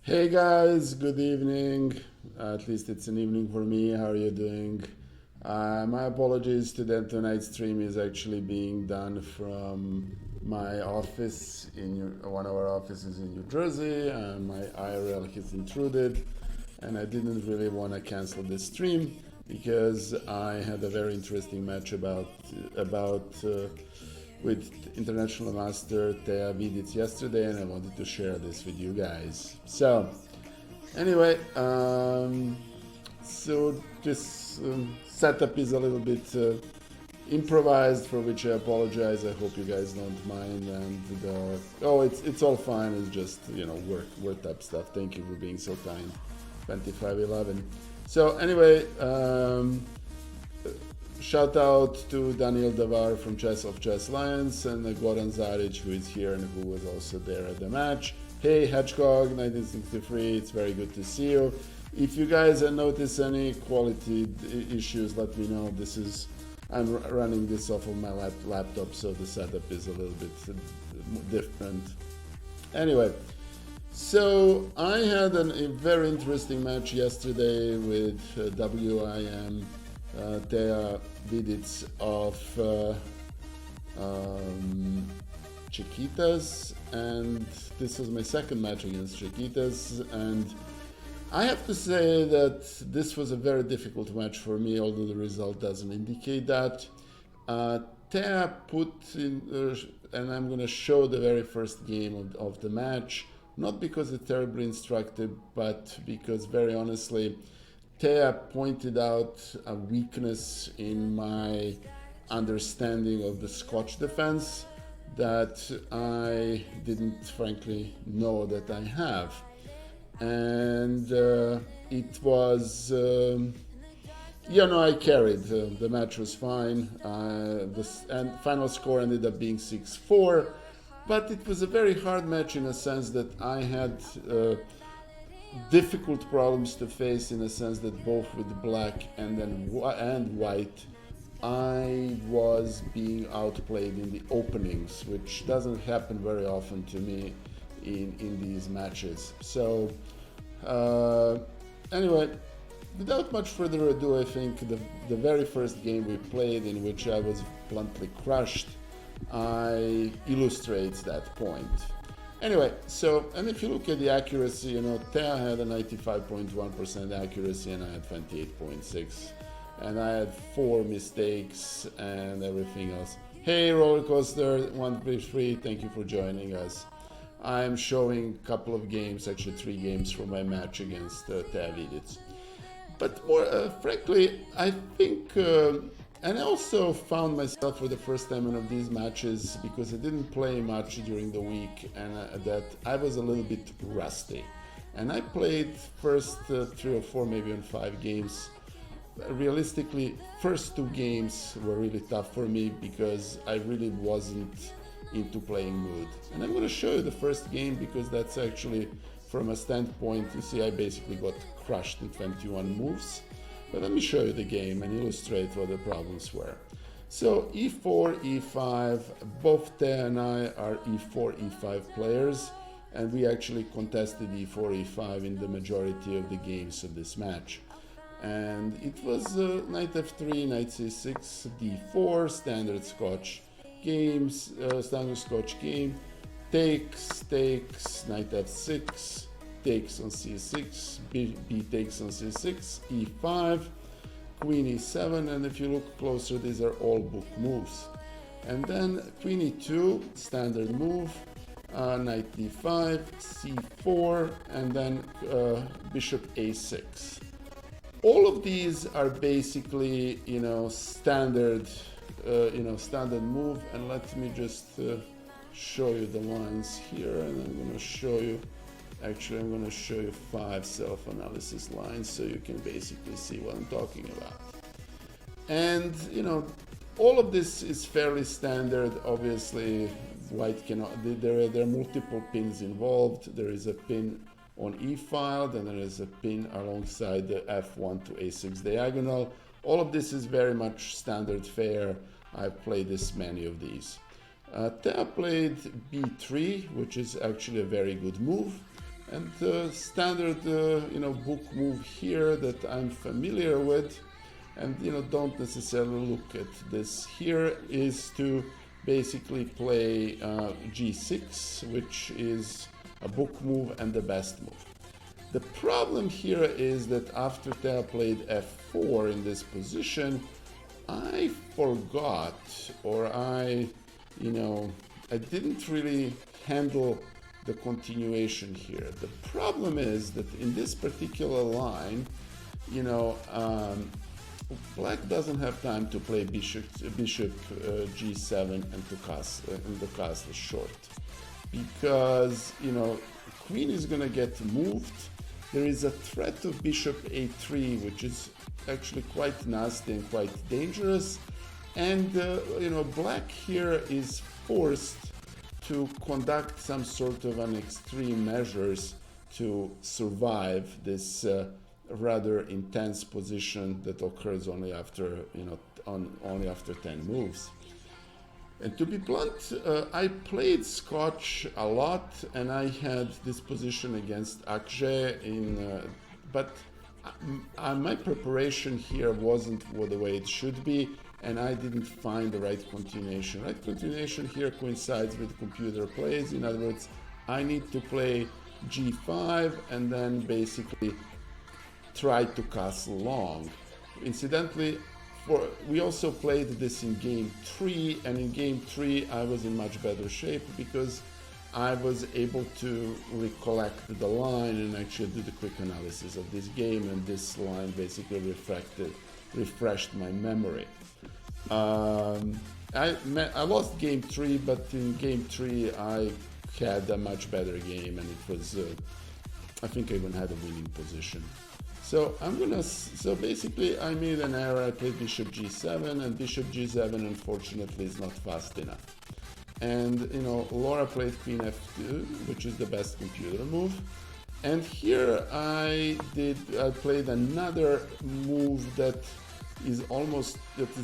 Hey guys, good evening. At least it's an evening for me. How are you doing? My apologies to that tonight's stream is actually being done from my office one of our offices in New Jersey, and my IRL has intruded, and I didn't really want to cancel this stream because I had a very interesting match about with International Master Teja Vidic yesterday, and I wanted to share this with you guys. So, anyway, so this setup is a little bit improvised, for which I apologize. I hope you guys don't mind. And it's all fine. It's just worked up stuff. Thank you for being so kind. 2511. So anyway. Shout out to Daniel Davar from Chess Lions and Goran Zaric, who is here and who was also there at the match. Hey Hedgehog 1963, it's very good to see you. If you guys notice any quality issues, let me know. I'm running this off of my laptop, so the setup is a little bit different. Anyway, so I had a very interesting match yesterday with WIM Teja Vidic of Chiquitas, and this was my second match against Chiquitas, and I have to say that this was a very difficult match for me, although the result doesn't indicate that. Teja put in, and I'm going to show the very first game of the match, not because it's terribly instructive, but because very honestly, Teja pointed out a weakness in my understanding of the Scotch defense that I didn't frankly know that I have. And it was, I carried. The match was fine. The final score ended up being 6-4, but it was a very hard match in a sense that I had difficult problems to face, in a sense that both with black and white I was being outplayed in the openings, which doesn't happen very often to me in these matches. So anyway, without much further ado, I think the very first game we played, in which I was bluntly crushed, illustrates that point. Anyway, so, and if you look at the accuracy, Teja had a 95.1% accuracy and I had 28.6%. And I had 4 mistakes and everything else. Hey, Rollercoaster 153, thank you for joining us. I'm showing a couple of games, actually 3 games from my match against Teja Vidic. But more frankly, I think, and I also found myself for the first time in one of these matches, because I didn't play much during the week, and that I was a little bit rusty. And I played first 3 or 4, maybe even 5 games. Realistically, first 2 games were really tough for me because I really wasn't into playing mood. And I'm going to show you the first game, because that's actually, from a standpoint, you see I basically got crushed in 21 moves. But let me show you the game and illustrate what the problems were. So e4, e5, both Teja and I are e4, e5 players, and we actually contested e4, e5 in the majority of the games of this match. And it was knight f3, knight c6, d4, standard Scotch game, takes, knight f6, takes on c6, b takes on c6, e5, queen e7, and if you look closer, these are all book moves. And then queen e2, standard move, knight d5, c4, and then bishop a6. All of these are basically, standard, standard move. And let me just show you the lines here, and I'm going to show you. Actually, I'm going to show you 5 self-analysis lines so you can basically see what I'm talking about. And, all of this is fairly standard. Obviously, white cannot, there are multiple pins involved. There is a pin on e file, then there is a pin alongside the f1 to a6 diagonal. All of this is very much standard fare. I've played this many of these. Teja played b3, which is actually a very good move. And the standard, book move here that I'm familiar with, and don't necessarily look at this here, is to basically play g6, which is a book move and the best move. The problem here is that after Teja played f4 in this position, I forgot, or I didn't really handle the continuation here. The problem is that in this particular line, black doesn't have time to play bishop g7 and the castle short, because queen is going to get moved. There is a threat of bishop a3, which is actually quite nasty and quite dangerous, and black here is forced to conduct some sort of an extreme measures to survive this rather intense position that occurs only after only after 10 moves. And to be blunt, I played Scotch a lot, and I had this position against Akje but my preparation here wasn't the way it should be, and I didn't find the right continuation. Right continuation here coincides with computer plays. In other words, I need to play g5 and then basically try to castle long. Incidentally, we also played this in game 3, and in game 3 I was in much better shape because I was able to recollect the line and actually do the quick analysis of this game, and this line basically refreshed my memory. I lost game 3, but in game 3 I had a much better game, and it was I think I even had a winning position. So basically I made an error. I played bishop g7, and bishop g7 unfortunately is not fast enough. And Laura played queen f2, which is the best computer move. And here I played another move that is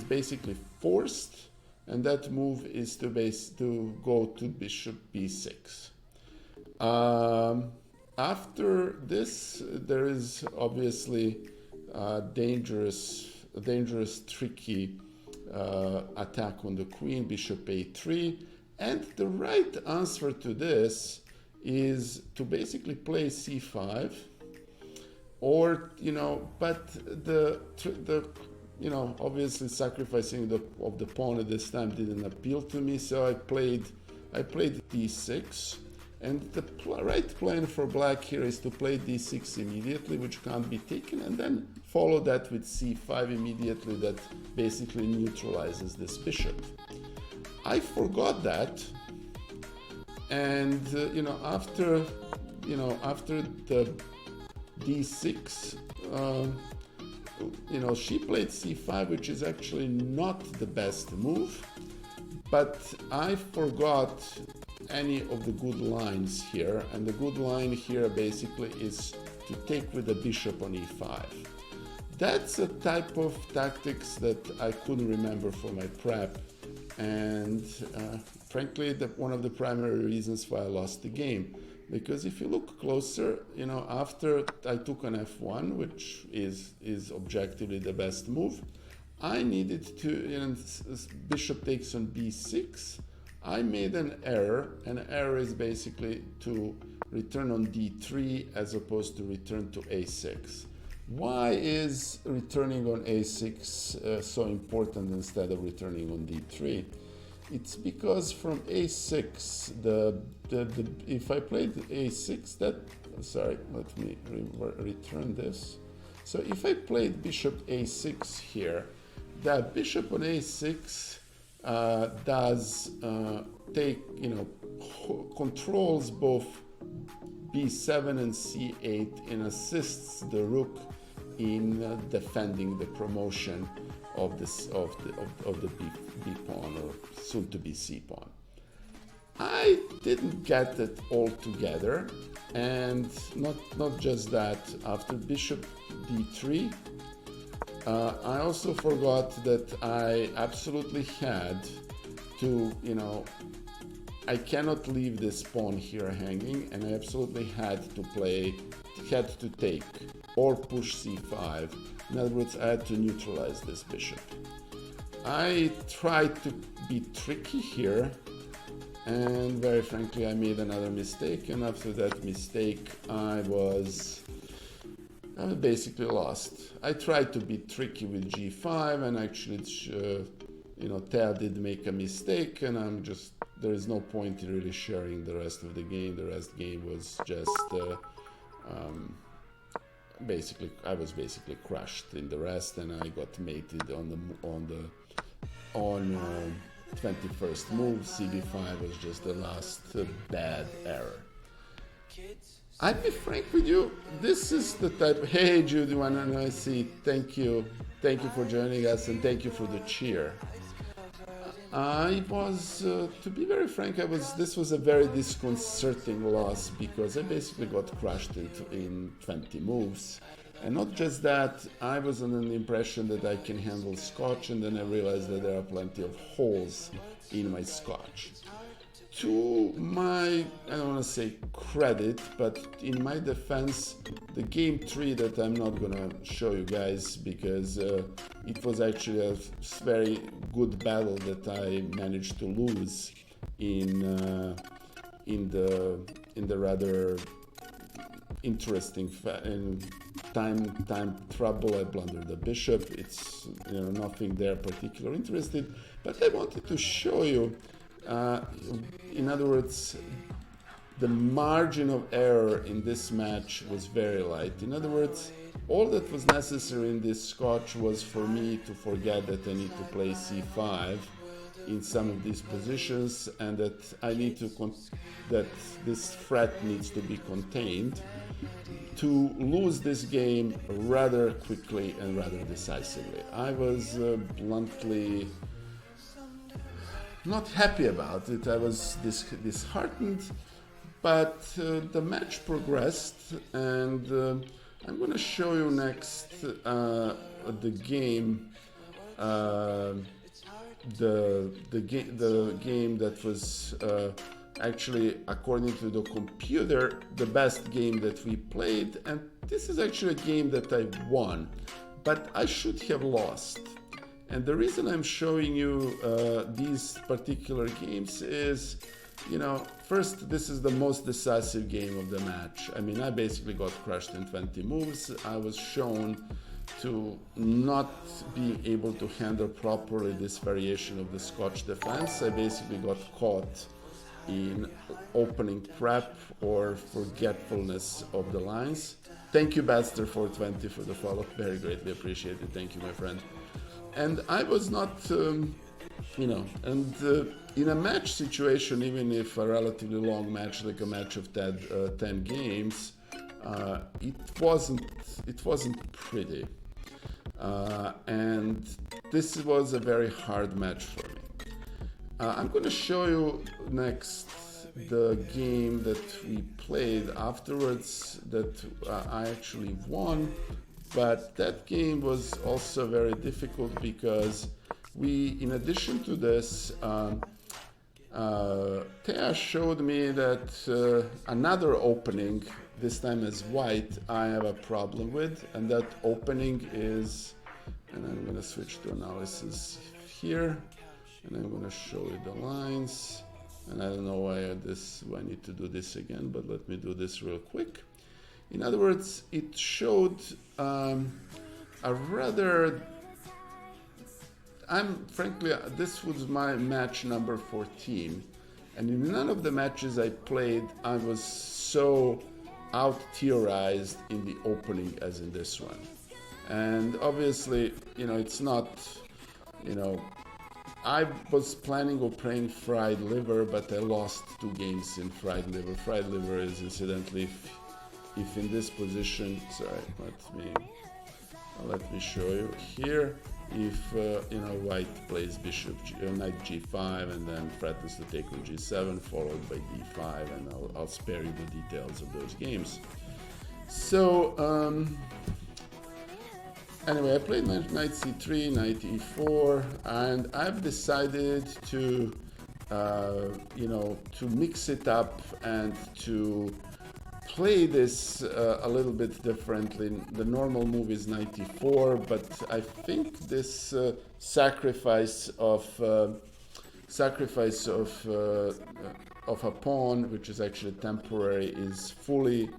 basically forced, and that move is to go to bishop b6. After this, there is obviously a dangerous, tricky attack on the queen, bishop a3, and the right answer to this is to basically play c5, or but obviously sacrificing of the pawn at this time didn't appeal to me, so I played d6. And the right plan for black here is to play d6 immediately, which can't be taken, and then follow that with c5 immediately. That basically neutralizes this bishop. I forgot that, and after the d6, she played c5, which is actually not the best move, but I forgot any of the good lines here, and the good line here basically is to take with the bishop on e5. That's a type of tactics that I couldn't remember for my prep, and frankly one of the primary reasons why I lost the game. Because if you look closer, after I took an f1, which is objectively the best move, I needed to, bishop takes on b6, I made an error. An error is basically to return on d3 as opposed to return to a6. Why is returning on a6 so important instead of returning on d3? It's because from a6, if I played a6, let me return this. So if I played bishop a6 here, that bishop on a6 does controls both b7 and c8 and assists the rook in defending the promotion of the b pawn, or soon to be c pawn. I didn't get it all together, and not just that. After bishop d3, I also forgot that I absolutely had to, you know, I cannot leave this pawn here hanging, and I absolutely had to take or push c5. In other words, I had to neutralize this bishop. I tried to be tricky here, and very frankly I made another mistake, and after that mistake I basically lost. I tried to be tricky with g5, and actually you know, Teja did make a mistake, and there is no point in really sharing the rest of the game. The rest game was just I was basically crushed in the rest, and I got mated on 21st move. cb5 was just the last bad error. I'll be frank with you, this is the type. Hey Judy, and I see, thank you for joining us, and thank you for the cheer. I was, to be very frank, this was a very disconcerting loss, because I basically got crushed in 20 moves. And not just that, I was under the impression that I can handle Scotch, and then I realized that there are plenty of holes in my Scotch. To my, I don't want to say credit, but in my defense, the game 3 that I'm not gonna show you guys, because it was actually a very good battle that I managed to lose in the rather interesting time trouble. I blundered the bishop. It's, you know, nothing there particular interested, but I wanted to show you. In other words, the margin of error in this match was very light. In other words, all that was necessary in this Scotch was for me to forget that I need to play c5 in some of these positions, and that I need to that this threat needs to be contained to lose this game rather quickly and rather decisively. I was bluntly not happy about it. I was disheartened, but the match progressed, and I'm going to show you next the game, the game that was actually, according to the computer, the best game that we played, and this is actually a game that I won, but I should have lost. And the reason I'm showing you these particular games is, you know, first, this is the most decisive game of the match. I mean, I basically got crushed in 20 moves. I was shown to not be able to handle properly this variation of the Scotch defense. I basically got caught in opening prep or forgetfulness of the lines. Thank you, Baxter 420, for the follow. Very greatly appreciated. Thank you, my friend. And I was not, you know, and in a match situation, even if a relatively long match, like a match of 10 games, it wasn't pretty. And this was a very hard match for me. I'm going to show you next the game that we played afterwards that I actually won. But that game was also very difficult because we, in addition to this, Teja showed me that another opening, this time as white, I have a problem with, and that opening is, and I'm going to switch to analysis here, and I'm going to show you the lines, and I don't know why I need to do this again, but let me do this real quick. In other words, it showed a rather, frankly, this was my match number 14, and in none of the matches I played, I was so out-theorized in the opening as in this one. And obviously, you know, it's not, you know, I was planning on playing fried liver, but I lost 2 games in fried liver. Fried liver is, incidentally, if in this position, sorry, let me show you here. If you know, white plays bishop knight g5 and then threatens to take on g7 followed by d5, and I'll spare you the details of those games. So anyway, I played knight c3, knight e4, and I've decided to you know, to mix it up and to play this a little bit differently. The normal move is 94, but I think this sacrifice of a pawn, which is actually temporary, is fully.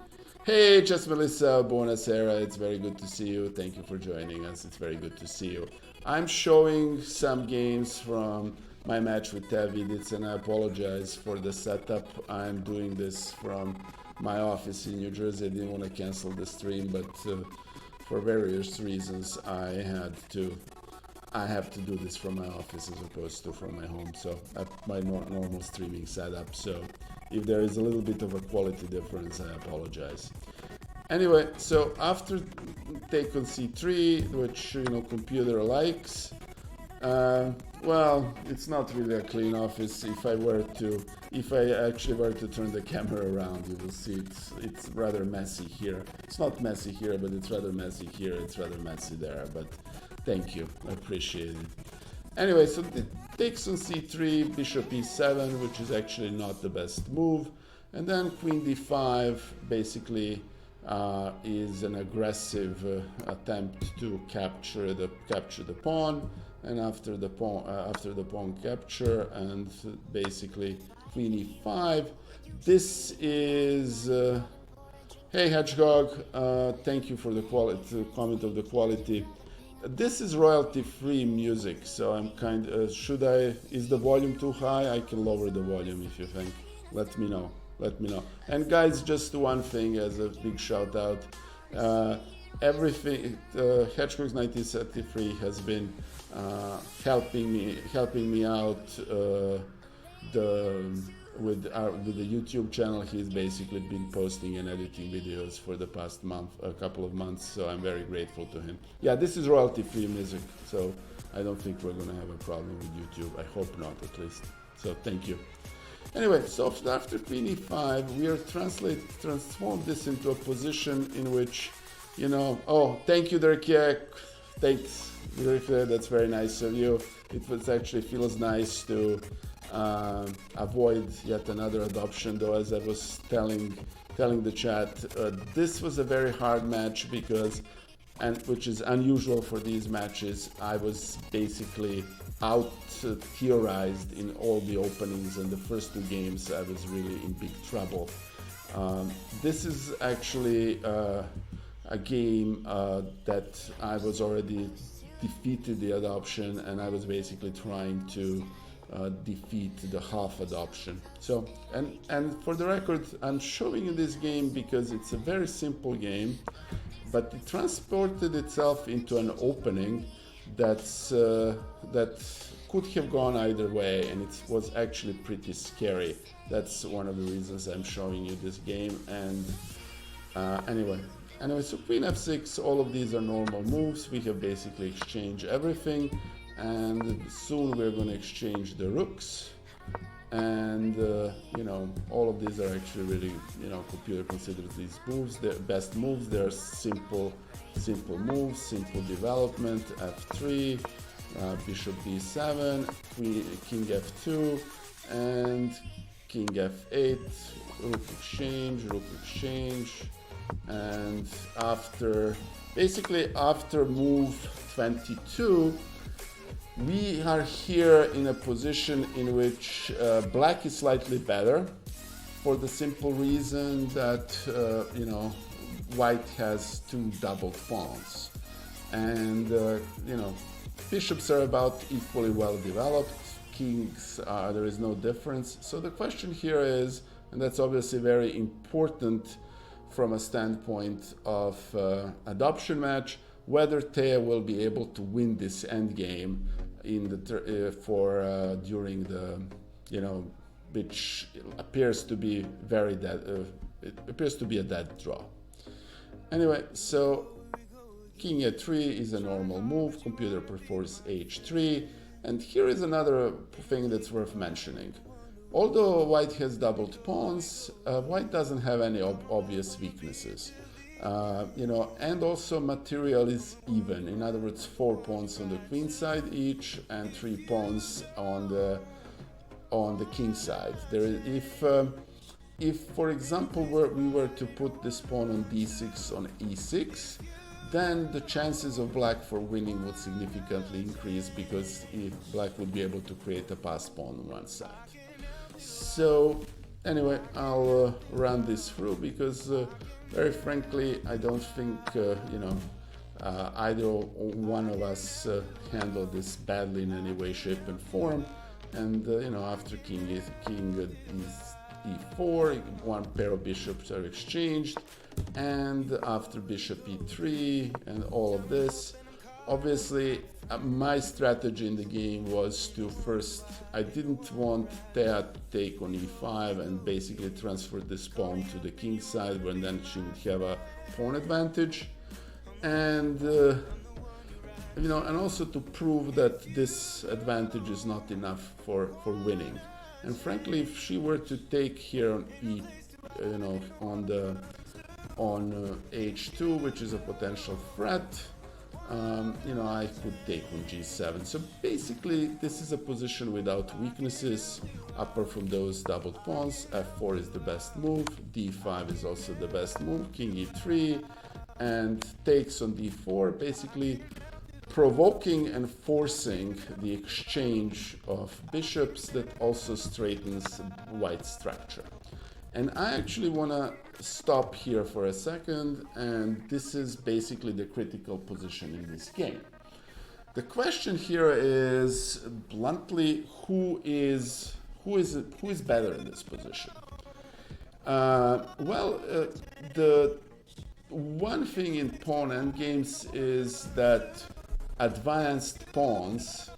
Hey, just Melissa, buonasera. It's very good to see you. Thank you for joining us. It's very good to see you. I'm showing some games from my match with Teja Vidic, and I apologize for the setup. I'm doing this from my office in New Jersey. I didn't want to cancel the stream, but for various reasons, I have to do this from my office as opposed to from my home. So my normal streaming setup. So if there is a little bit of a quality difference, I apologize. Anyway, so after take on c3, which, you know, computer likes, well, it's not really a clean office. If I actually were to turn the camera around, you will see it's rather messy here. It's not messy here, but it's rather messy here. It's rather messy there, but thank you, I appreciate it. Anyway, so it takes on c3, bishop e7, which is actually not the best move, and then queen d5 basically is an aggressive attempt to capture the pawn, and after the pawn capture and basically queen e5, this is hey Hedgehog, thank you for the comment of the quality. This is royalty-free music, so I'm is the volume too high? I can lower the volume if you think. Let me know. And guys, just one thing as a big shout out. Everything, Hedgehog's 1973 has been helping me out with the YouTube channel. He's basically been posting and editing videos for the past couple of months, so I'm very grateful to him. Yeah, this is royalty-free music, so I don't think we're gonna have a problem with YouTube. I hope not, at least. So thank you. Anyway, so after queen e5, we are transform this into a position in which, you know, oh, thank you, Derkiak. Thanks, Derkiak, that's very nice of you. It actually feels nice to avoid yet another adoption, though, as I was telling the chat, this was a very hard match because, and which is unusual for these matches, I was basically out theorized in all the openings, and the first two games I was really in big trouble. This is actually a game that I was already defeated the adoption, and I was basically trying to defeat the half adoption. So, and for the record, I'm showing you this game because it's a very simple game, but it transported itself into an opening that could have gone either way, and it was actually pretty scary. That's one of the reasons I'm showing you this game. And anyway, so queen f6, all of these are normal moves. We have basically exchanged everything, and soon we're going to exchange the rooks, and you know, all of these are actually really, you know, computer considers these moves the best moves. They're simple moves, simple development. F3, bishop b7, king f2, and king f8, rook exchange, and after move 22, we are here in a position in which black is slightly better, for the simple reason that you know, white has two doubled pawns, and you know, bishops are about equally well developed. Kings there is no difference. So the question here is, and that's obviously very important from a standpoint of adoption match, whether Teja will be able to win this endgame in the during the, you know, which appears to be very dead. It appears to be a dead draw. Anyway, so king a3 is a normal move. Computer prefers h3, and here is another thing that's worth mentioning. Although white has doubled pawns, white doesn't have any obvious weaknesses. You know, and also material is even. In other words, 4 pawns on the queen side each, and 3 pawns on the on the king side. If for example we were to put this pawn on d6 on e6, then the chances of black for winning would significantly increase, because if black would be able to create a passed pawn on one side. So anyway, I'll run this through, because very frankly I don't think either one of us handled this badly in any way, shape and form. And after king is e4, one pair of bishops are exchanged, and after bishop e3 and all of this, obviously my strategy in the game was to first, I didn't want Teja to take on e5 and basically transfer this pawn to the king side, where then she would have a pawn advantage, and and also to prove that this advantage is not enough for winning. And frankly, if she were to take here on h2, which is a potential threat, I could take on g7. So basically, this is a position without weaknesses, apart from those doubled pawns. f4 is the best move, d5 is also the best move, king e3, and takes on d4, basically provoking and forcing the exchange of bishops that also straightens white's structure. And I actually want to stop here for a second, and this is basically the critical position in this game. The question here is, bluntly, who is better in this position? The one thing in pawn endgames is that advanced pawns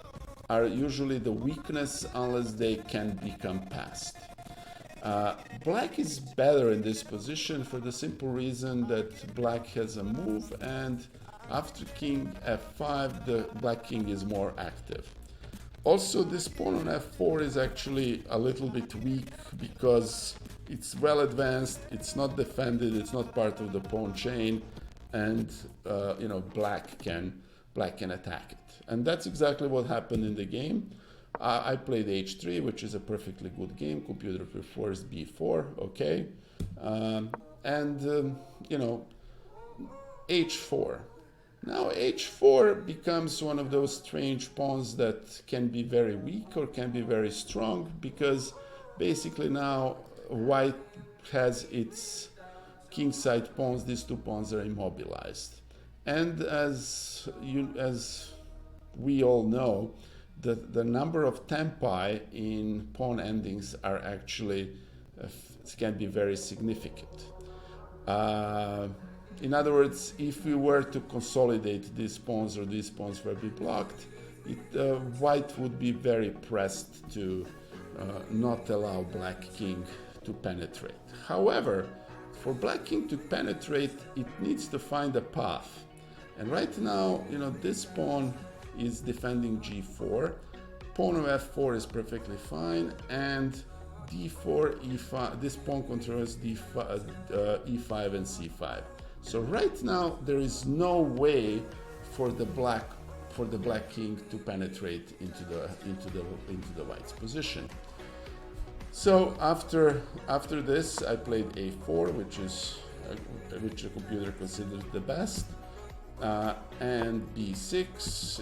are usually the weakness unless they can become passed. Black is better in this position for the simple reason that black has a move, and after king f5, the black king is more active. Also, this pawn on f4 is actually a little bit weak because it's well advanced, it's not defended, it's not part of the pawn chain, and black can attack it. And that's exactly what happened in the game. I played h3, which is a perfectly good game. Computer prefers b4, okay, h4. Now h4 becomes one of those strange pawns that can be very weak or can be very strong, because basically now white has its kingside pawns. These two pawns are immobilized, and as we all know, the number of tempi in pawn endings are actually can be very significant. In other words, if we were to consolidate these pawns, or these pawns were to be blocked, white would be very pressed to not allow black king to penetrate. However, for black king to penetrate, it needs to find a path. And right now, this pawn is defending g4, pawn of f4 is perfectly fine, and d4, e5, this pawn controls d5, e5 and c5. So right now there is no way for the black king to penetrate into the white's position. So after this, I played a4, which the computer considers the best. And b6,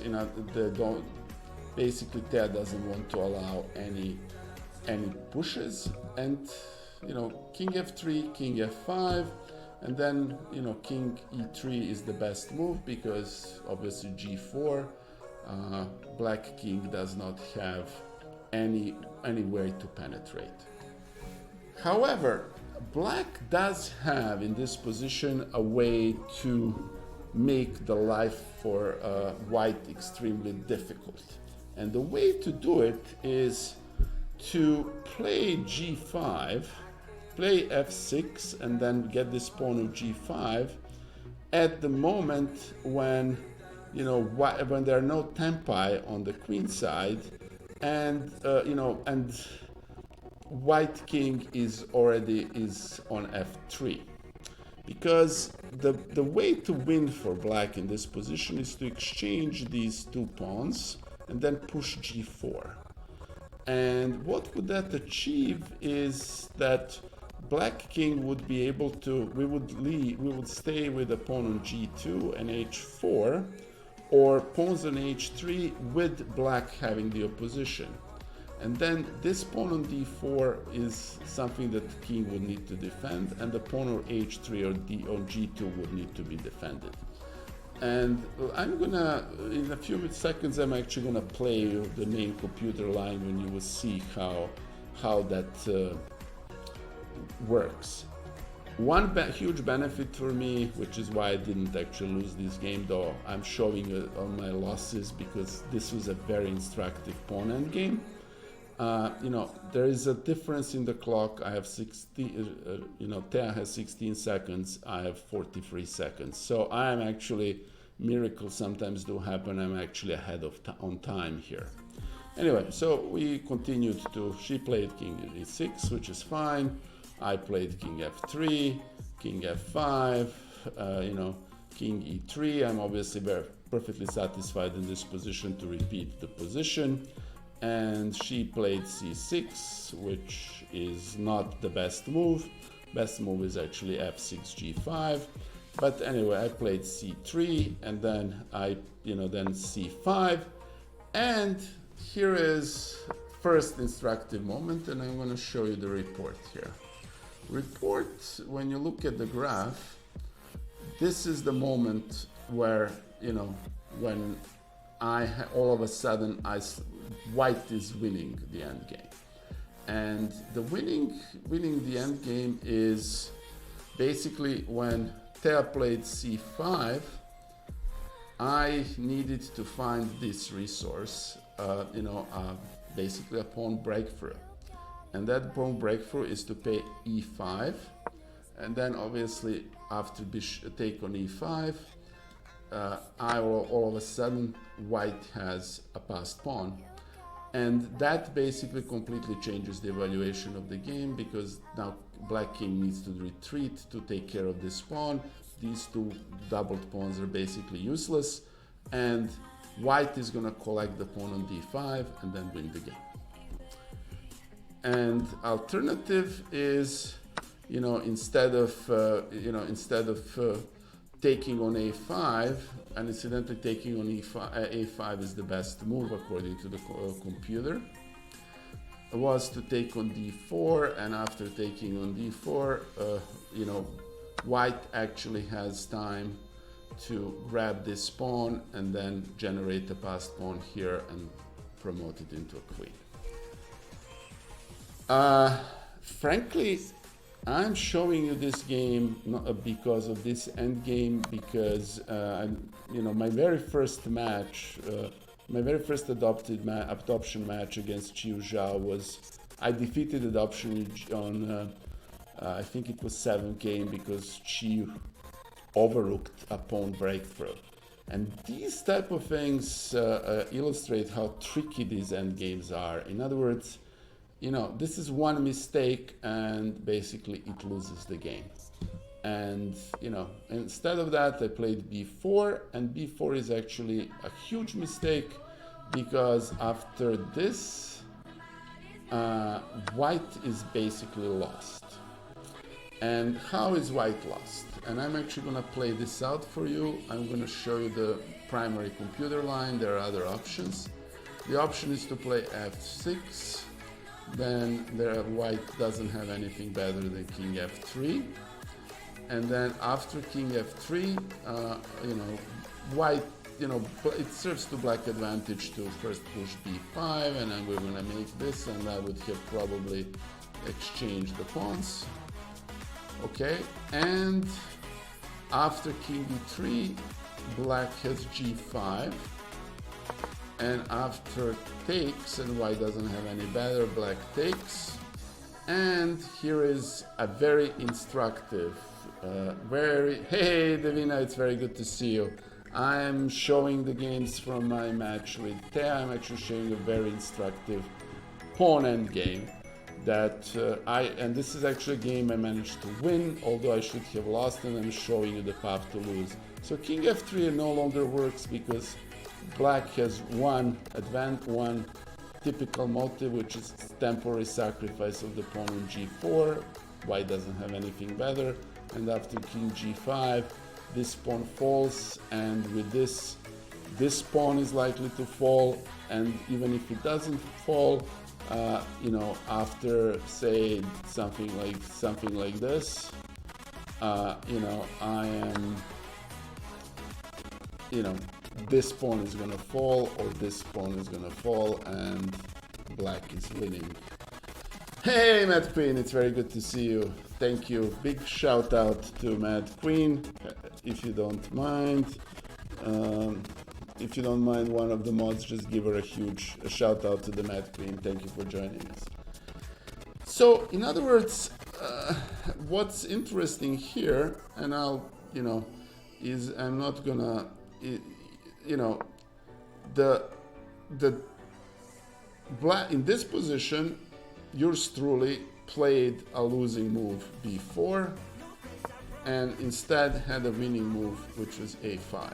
basically Teja doesn't want to allow any pushes, and king f3, king f5, and then king e3 is the best move, because obviously g4, black king does not have any way to penetrate. However, black does have in this position a way to make the life for white extremely difficult. And the way to do it is to play g5, play f6, and then get this pawn of g5 at the moment when when there are no tempi on the queen side, and and white king is on f3. Because the way to win for black in this position is to exchange these two pawns and then push g4. And what would that achieve is that black king would be able to, we would stay with a pawn on g2 and h4, or pawns on h3 with black having the opposition. And then this pawn on d4 is something that the king would need to defend, and the pawn on h3 or on g2 would need to be defended. And I'm gonna, in a few seconds, I'm actually gonna play the main computer line when you will see how that works. One huge benefit for me, which is why I didn't actually lose this game, though I'm showing it on my losses because this was a very instructive pawn endgame. You know, there is a difference in the clock. I have 60, you know, Teja has 16 seconds, I have 43 seconds. So I am actually, miracles sometimes do happen, I'm actually ahead of on time here. Anyway, so we continued to, she played king e6, which is fine. I played king f3, king f5, you know, king e3. I'm obviously perfectly satisfied in this position to repeat the position. And she played c6, which is not the best move. Best move is actually f6, g5. But anyway, I played c3, and then then c5. And here is first instructive moment, and I'm going to show you the report here. Report, when you look at the graph, this is the moment where, you know, when all of a sudden white is winning the endgame. And the winning the endgame is basically when Teja played c5, I needed to find this resource, basically a pawn breakthrough. And that pawn breakthrough is to play e5, and then obviously after take on e5, all of a sudden white has a passed pawn, and that basically completely changes the evaluation of the game, because now black king needs to retreat to take care of this pawn. These two doubled pawns are basically useless, and white is going to collect the pawn on d5 and then win the game. And alternative is, you know, instead of taking on a5, and incidentally taking on a5 is the best move according to the computer, was to take on d4, and after taking on d4, white actually has time to grab this pawn and then generate a passed pawn here and promote it into a queen. Frankly, I'm showing you this game not because of this end game, because my very first match, my very first adoption match against Chiu Zhao was, I defeated adoption on I think it was 7th game, because Chiu overlooked a pawn breakthrough. And these type of things illustrate how tricky these end games are. In other words, you know, this is one mistake and basically it loses the game. And, you know, instead of that, I played b4, and b4 is actually a huge mistake, because after this, white is basically lost. And how is white lost? And I'm actually going to play this out for you. I'm going to show you the primary computer line. There are other options. The option is to play f6. Then white doesn't have anything better than king f3. And then after king f3, white, it serves to black advantage to first push b5, and then we're going to make this, and I would have probably exchanged the pawns. Okay, and after king d3, black has g5, and after takes, and white doesn't have any better, black takes. And here is a very instructive, hey Davina, it's very good to see you. I'm showing the games from my match with Teja. I'm actually showing a very instructive pawn end game that and this is actually a game I managed to win, although I should have lost, and I'm showing you the path to lose. So king f3 no longer works because black has one typical motive, which is temporary sacrifice of the pawn on g4. White doesn't have anything better. And after king g5, this pawn falls, and with this pawn is likely to fall. And even if it doesn't fall, you know, after say something like this, you know, I am, you know, this pawn is gonna fall, or this pawn is gonna fall, and black is winning. Hey, Mad Queen, it's very good to see you. Thank you. Big shout out to Mad Queen, if you don't mind. If you don't mind, one of the mods, just give her a huge shout out to the Mad Queen. Thank you for joining us. So, in other words, what's interesting here, and I'll, you know, is I'm not gonna, you know, the black in this position, yours truly played a losing move b4 and instead had a winning move, which was a5.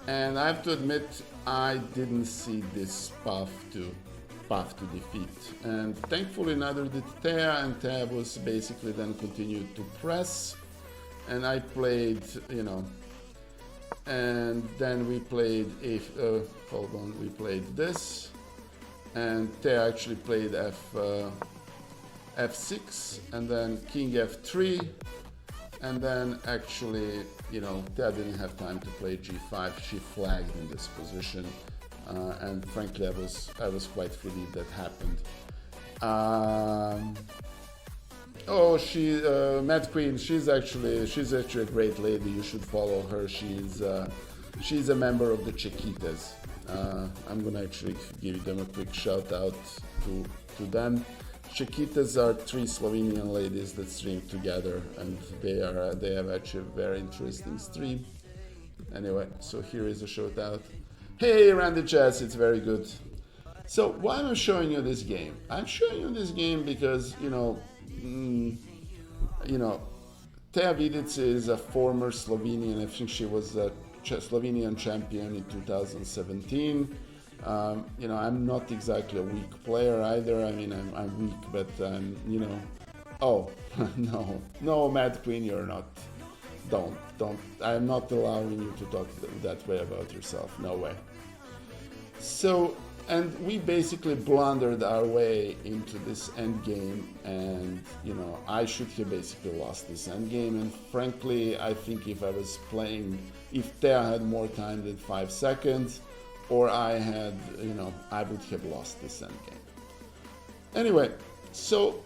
And I have to admit, I didn't see this path to defeat. And thankfully neither did Teja, and Teja was basically then continued to press. And I played, you know, and then we played we played this. And Teja actually played f6, and then king f3, and then actually, you know, Teja didn't have time to play g5. She flagged in this position, and frankly, I was quite relieved that happened. Oh, Mad Queen. She's actually a great lady. You should follow her. She's a member of the Chiquitas. I'm gonna actually give them a quick shout out to them. Chiquitas are 3 Slovenian ladies that stream together, and they have actually a very interesting stream. Anyway, so here is a shout out. Hey, Randy Chess, it's very good. So why am I showing you this game? I'm showing you this game because, you know, Teja Vidic is a former Slovenian. I think she was a Slovenian champion in 2017. You know, I'm not exactly a weak player either. I mean, I'm weak, but you know. Oh, no, Mad Queen, you're not. Don't. I'm not allowing you to talk that way about yourself. No way. So, and we basically blundered our way into this endgame, and you know, I should have basically lost this endgame. And frankly, I think if I was playing, if Teja had more time than 5 seconds, or I had, you know, I would have lost this endgame. Anyway, so,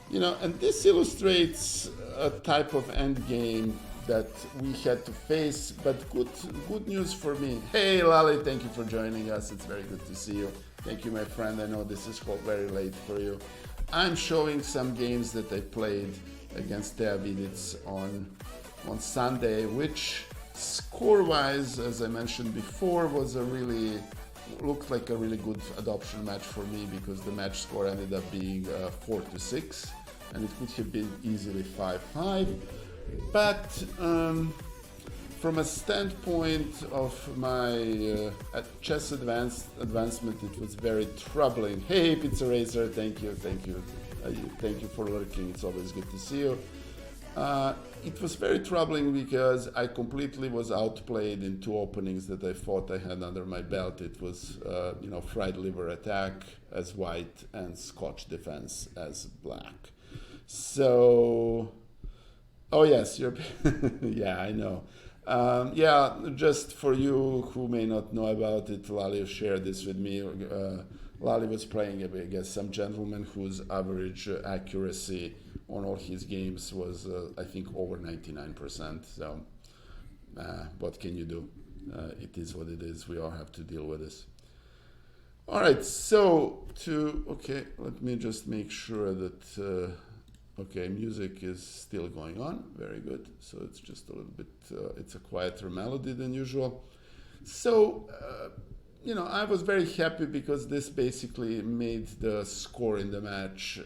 you know, and this illustrates a type of endgame that we had to face, but good news for me. Hey, Lali, thank you for joining us. It's very good to see you. Thank you, my friend. I know this is very late for you. I'm showing some games that I played against Teja Vidic on Sunday, which score-wise, as I mentioned before, looked like a really good adoption match for me, because the match score ended up being 4-6, and it could have been easily 5-5. But from a standpoint of my chess advancement, it was very troubling. Hey, Pizza Racer, thank you for lurking. It's always good to see you. It was very troubling because I completely was outplayed in 2 openings that I thought I had under my belt. It was, you know, fried liver attack as white and Scotch defense as black. So, oh yes, you're, yeah, I know. Yeah, just for you who may not know about it, Lali shared this with me. Lali was playing against some gentleman whose average accuracy on all his games was, I think, over 99%. So, what can you do? It is what it is. We all have to deal with this. All right, so okay, let me just make sure that, okay, music is still going on. Very good. So it's just a little bit, it's a quieter melody than usual. So, you know, I was very happy because this basically made the score in the match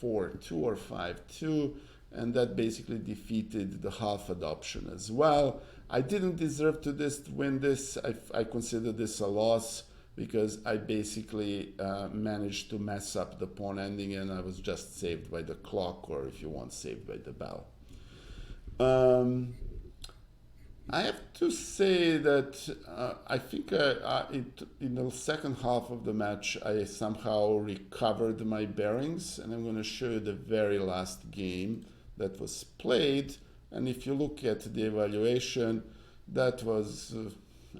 4-2 or 5-2, and that basically defeated the half adoption as well. I didn't deserve to win this. I consider this a loss, because I basically managed to mess up the pawn ending, and I was just saved by the clock, or if you want, saved by the bell. I have to say that I think in the second half of the match, I somehow recovered my bearings, and I'm going to show you the very last game that was played. And if you look at the evaluation, that was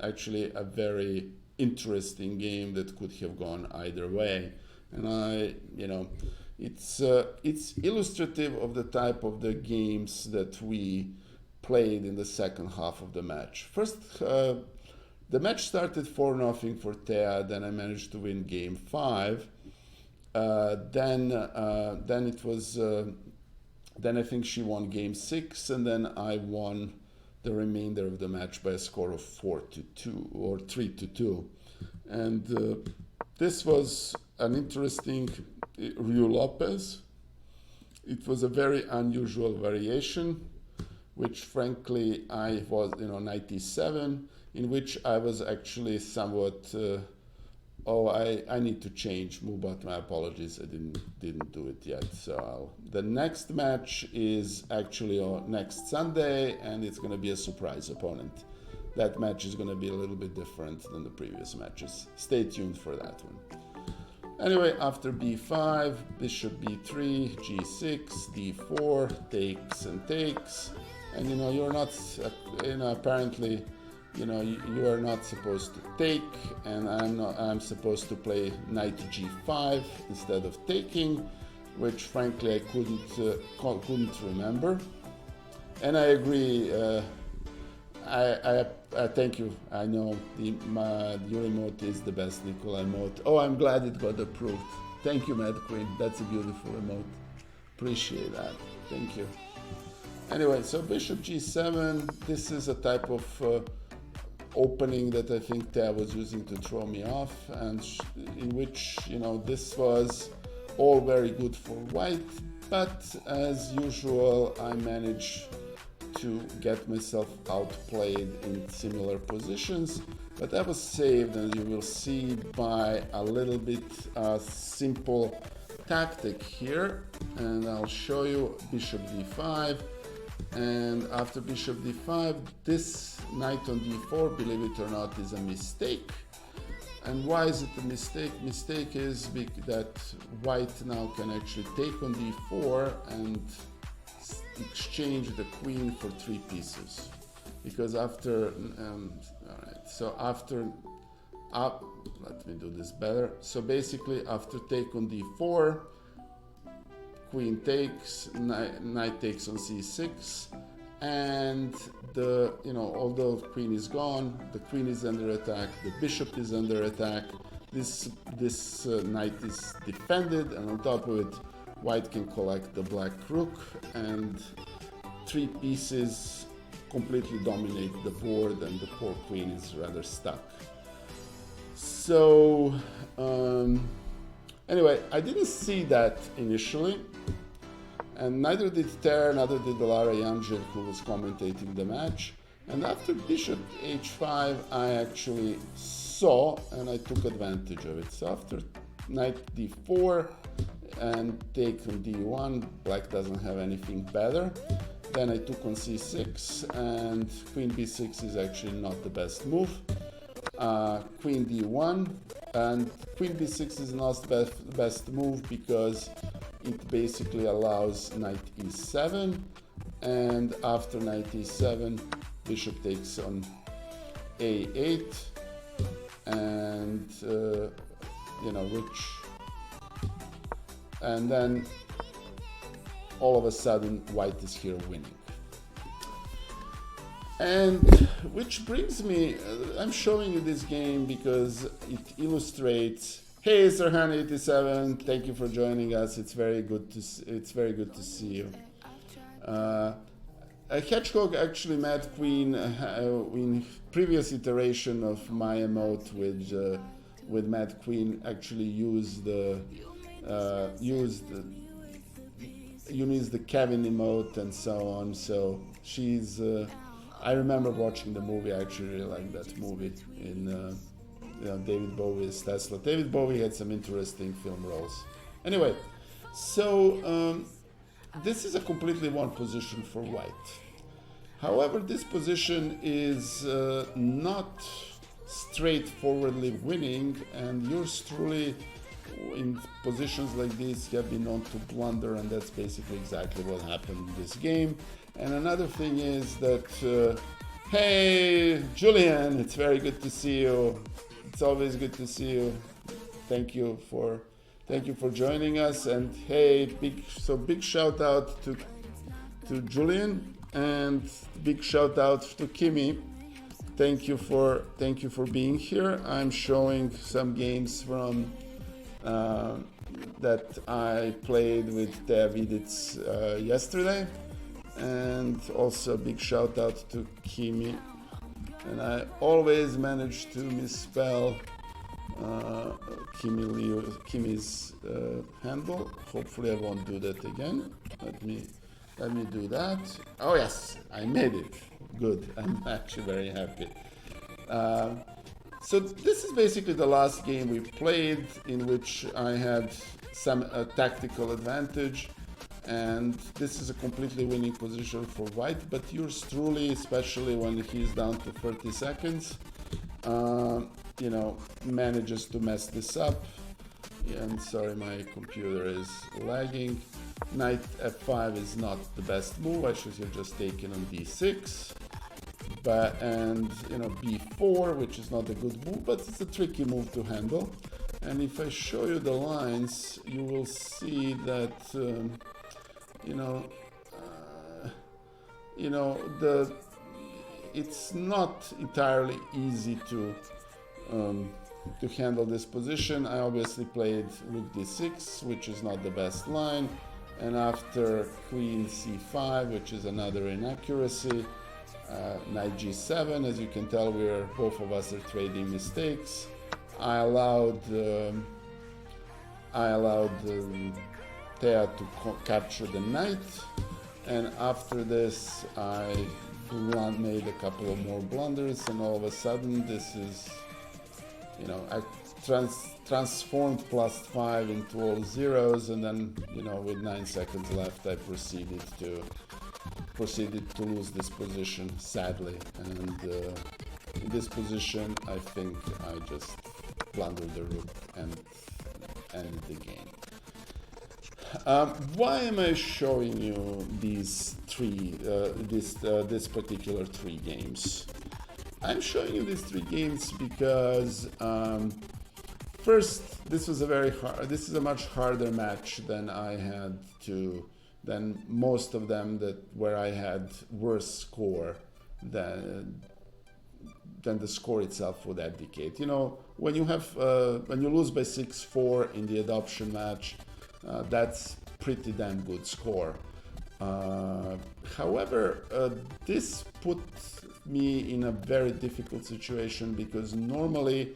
actually a very interesting game that could have gone either way. And it's illustrative of the type of the games that we played in the second half of the match. First, the match started 4-0 for Teja. Then I managed to win game 5. Then I think she won game 6, and then I won the remainder of the match by a score of 4-2 or 3-2. And this was an interesting Rio Lopez. It was a very unusual variation, which frankly I was, 97, in which I was actually somewhat, I need to change move, but my apologies, I didn't do it yet. So the next match is actually on next Sunday, and it's going to be a surprise opponent. That match is going to be a little bit different than the previous matches. Stay tuned for that one. Anyway, after b5, bishop b3, g6, d4, takes and takes. And you're not, apparently, you are not supposed to take, and I'm supposed to play knight g5 instead of taking, which frankly I couldn't remember. And I agree. I thank you. I know your emote is the best Nikolai emote. Oh, I'm glad it got approved. Thank you, Mad Queen. That's a beautiful emote. Appreciate that. Thank you. Anyway, so bishop g7. This is a type of opening that I think Teja was using to throw me off, and in which this was all very good for white, but as usual I managed to get myself outplayed in similar positions, but I was saved, and you will see, by a little bit simple tactic here. And I'll show you bishop d5, and after bishop d5, this knight on d4, believe it or not, is a mistake. And why is it a mistake? Mistake is that white now can actually take on d4 and exchange the queen for 3 pieces, because after let me do this better. So basically, after take on d4, queen takes, knight takes on c6, and although the queen is gone, the queen is under attack, the bishop is under attack. This knight is defended, and on top of it, white can collect the black rook, and 3 pieces completely dominate the board, and the poor queen is rather stuck. So anyway, I didn't see that initially, and neither did Ter, neither did Lara Janjic, who was commentating the match. And after bishop h5, I actually saw, and I took advantage of it. So after knight d4 and take on d1, black doesn't have anything better. Then I took on c6, and queen b6 is actually not the best move. Queen d1, and queen b6 is not the best move because it basically allows knight e7, and after knight e7, bishop takes on a8, and and then all of a sudden white is here winning. And which brings me, I'm showing you this game because it illustrates. Hey, Sirhan87, thank you for joining us. It's very good to see you. Hedgehog actually met Queen in previous iteration of my emote with Mad Queen. Actually used the Kevin emote and so on. So she's. I remember watching the movie. I actually really liked that movie. David Bowie is Tesla. David Bowie had some interesting film roles. Anyway, so this is a completely one position for white. However, this position is not straightforwardly winning, and yours truly in positions like this have been known to blunder, and that's basically exactly what happened in this game. And another thing is that hey Julian, it's very good to see you. It's always good to see you. Thank you for joining us. And hey, big shout out to Julian, and big shout out to Kimi. Thank you for being here. I'm showing some games from that I played with Teja Vidic yesterday, and also a big shout out to Kimi. And I always manage to misspell Kimi's handle. Hopefully I won't do that again. Let me do that. Oh yes, I made it. Good. I'm actually very happy. So this is basically the last game we played, in which I had some tactical advantage, and this is a completely winning position for white. But yours truly, especially when he's down to 30 seconds, manages to mess this up. And sorry, my computer is lagging. Knight f5 is not the best move. I should have just taken on d6. And b4, which is not a good move, but it's a tricky move to handle. And if I show you the lines, you will see that it's not entirely easy to handle this position. I obviously played rook d6, which is not the best line, and after queen c5, which is another inaccuracy. Knight g7, as you can tell, both of us are trading mistakes. I allowed Teja to capture the knight, and after this I made a couple of more blunders, and all of a sudden this is, I transformed +5 into all zeros, and then with 9 seconds left I proceeded to lose this position, sadly. And in this position, I think I just blundered the rook and ended the game. Why am I showing you these this particular 3 games? I'm showing you these 3 games because first, this is a much harder match than than most of them where I had worse score than the score itself would indicate. When you lose by 6-4 in the adoption match, that's pretty damn good score. However, this put me in a very difficult situation, because normally,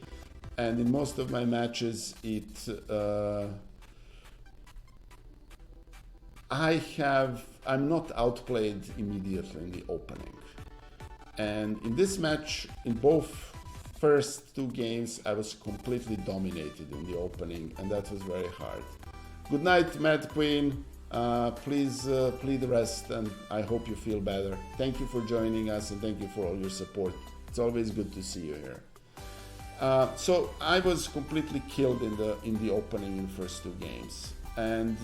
and in most of my matches, I'm not outplayed immediately in the opening. And in this match, in both first 2 games, I was completely dominated in the opening, and that was very hard. Good night, Mad Queen. Please plead rest, and I hope you feel better. Thank you for joining us, and thank you for all your support. It's always good to see you here. So I was completely killed in the opening in the first 2 games, and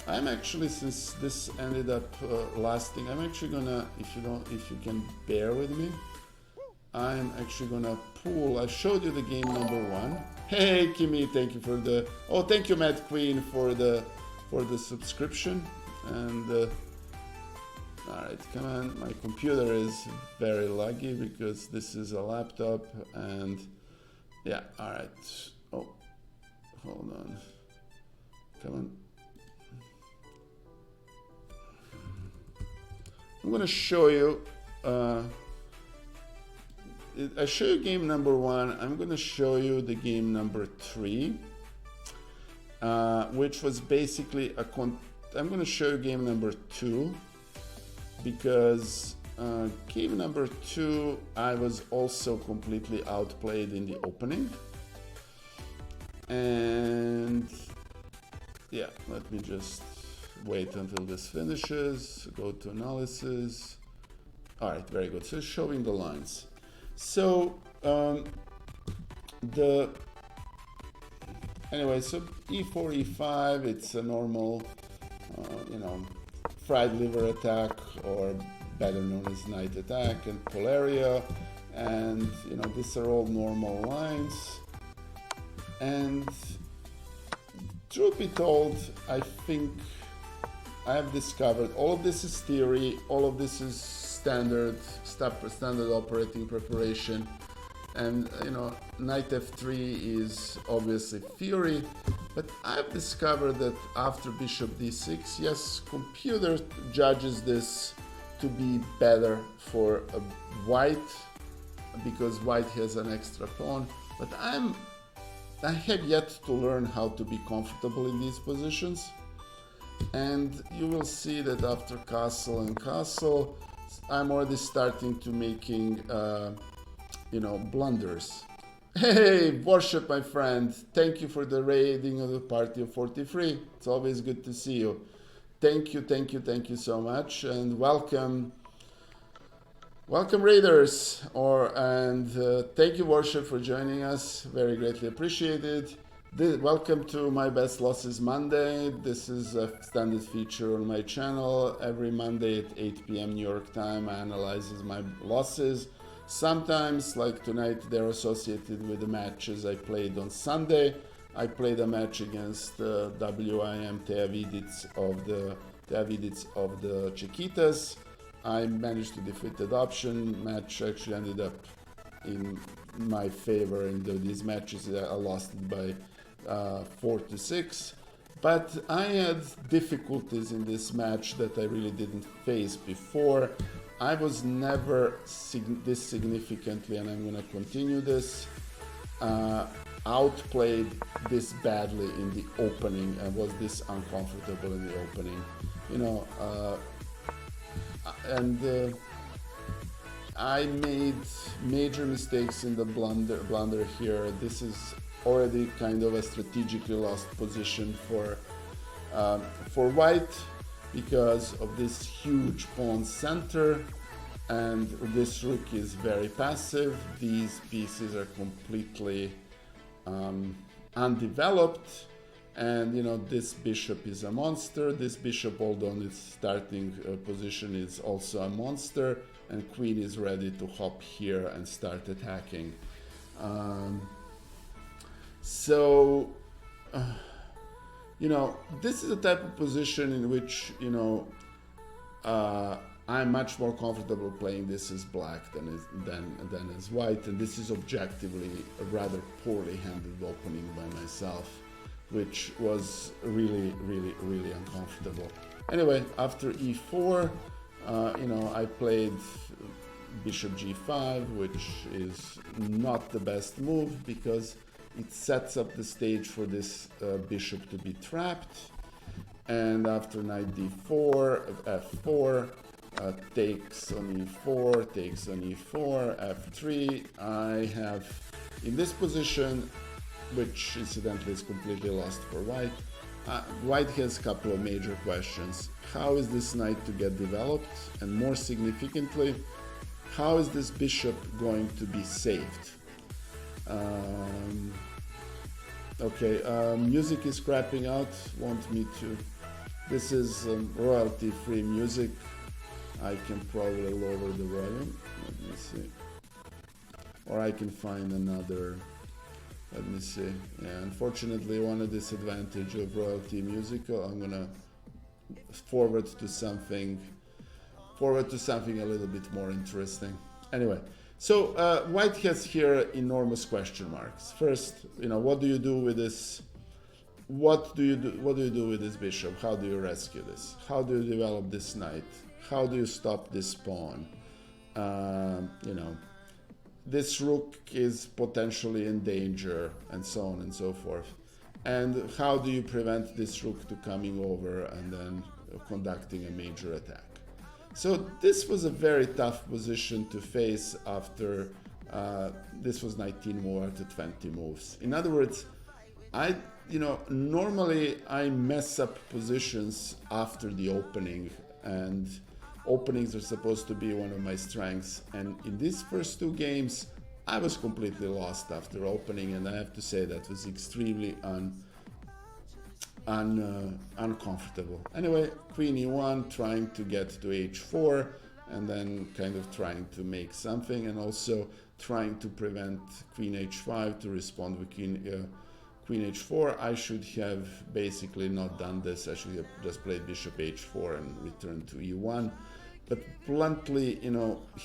I'm actually, since this ended up lasting, I'm actually gonna, if you can bear with me, I'm actually gonna pull. I showed you the game number 1. Hey Kimi, thank you for thank you Mad Queen for the subscription. And all right, come on, my computer is very laggy because this is a laptop, and yeah, all right. Oh, hold on, come on. I'm going to show you, I show you game number 1, I'm going to show you the game number 3, which was basically I'm going to show you game number 2, because Game number 2, I was also completely outplayed in the opening. And yeah, let me just wait until this finishes, go to analysis. All right, very good. So showing the lines. So anyway, so e4, e5, it's a normal, fried liver attack, or better known as knight attack, and Polaria, and these are all normal lines. And truth be told, I think I have discovered all of this is theory, all of this is standard stuff for standard operating preparation, and knight f3 is obviously theory, but I've discovered that after bishop d6, yes, computer judges this to be better for white because white has an extra pawn, but I have yet to learn how to be comfortable in these positions. And you will see that after castle and castle, I'm already starting to making, blunders. Hey, worship, my friend. Thank you for the raiding of the party of 43. It's always good to see you. Thank you so much, and welcome. Welcome, raiders, thank you, worship, for joining us. Very greatly appreciated. Welcome to my Best Losses Monday. This is a standard feature on my channel. Every Monday at 8 p.m. New York time, I analyze my losses. Sometimes, like tonight, they're associated with the matches I played on Sunday. I played a match against WIM Teja Vidic of the Chiquitas. I managed to defeat the adoption. Match actually ended up in my favor in these matches. I lost it by 4-6. But I had difficulties in this match that I really didn't face before. I was never this significantly, and I'm going to continue this, outplayed this badly in the opening and was this uncomfortable in the opening. I made major mistakes in the blunder here. This is already kind of a strategically lost position for white because of this huge pawn center, and this rook is very passive. These pieces are completely undeveloped. And this bishop is a monster. This bishop, although in its starting position, is also a monster, and queen is ready to hop here and start attacking. This is a type of position in which I'm much more comfortable playing this as black than as white, and this is objectively a rather poorly handled opening by myself, which was really uncomfortable. Anyway, after e4, I played bishop g5, which is not the best move because it sets up the stage for this bishop to be trapped. And after knight d4, f4, takes on e4, takes on e4, f3, I have, in this position, which incidentally is completely lost for white, white has a couple of major questions. How is this knight to get developed? And more significantly, how is this bishop going to be saved? Music is crapping out, want me to. This is royalty-free music. I can probably lower the volume. Let me see. Or I can find another. Let me see. Yeah, unfortunately, one disadvantage of royalty music. I'm gonna forward to something a little bit more interesting. Anyway, so white has here enormous question marks. First, what do you do with this? What do you do with this bishop? How do you rescue this? How do you develop this knight? How do you stop this pawn? This rook is potentially in danger, and so on and so forth. And how do you prevent this rook to coming over and then conducting a major attack? So this was a very tough position to face after this was 19 move out of 20 moves. In other words, normally I mess up positions after the opening, and openings are supposed to be one of my strengths. And in these first two games, I was completely lost after opening, and I have to say that was extremely uncomfortable. Anyway, queen e1, trying to get to h4, and then kind of trying to make something, and also trying to prevent queen h5 to respond with queen h4. I should have basically not done this. I should have just played bishop h4 and returned to e1. But bluntly,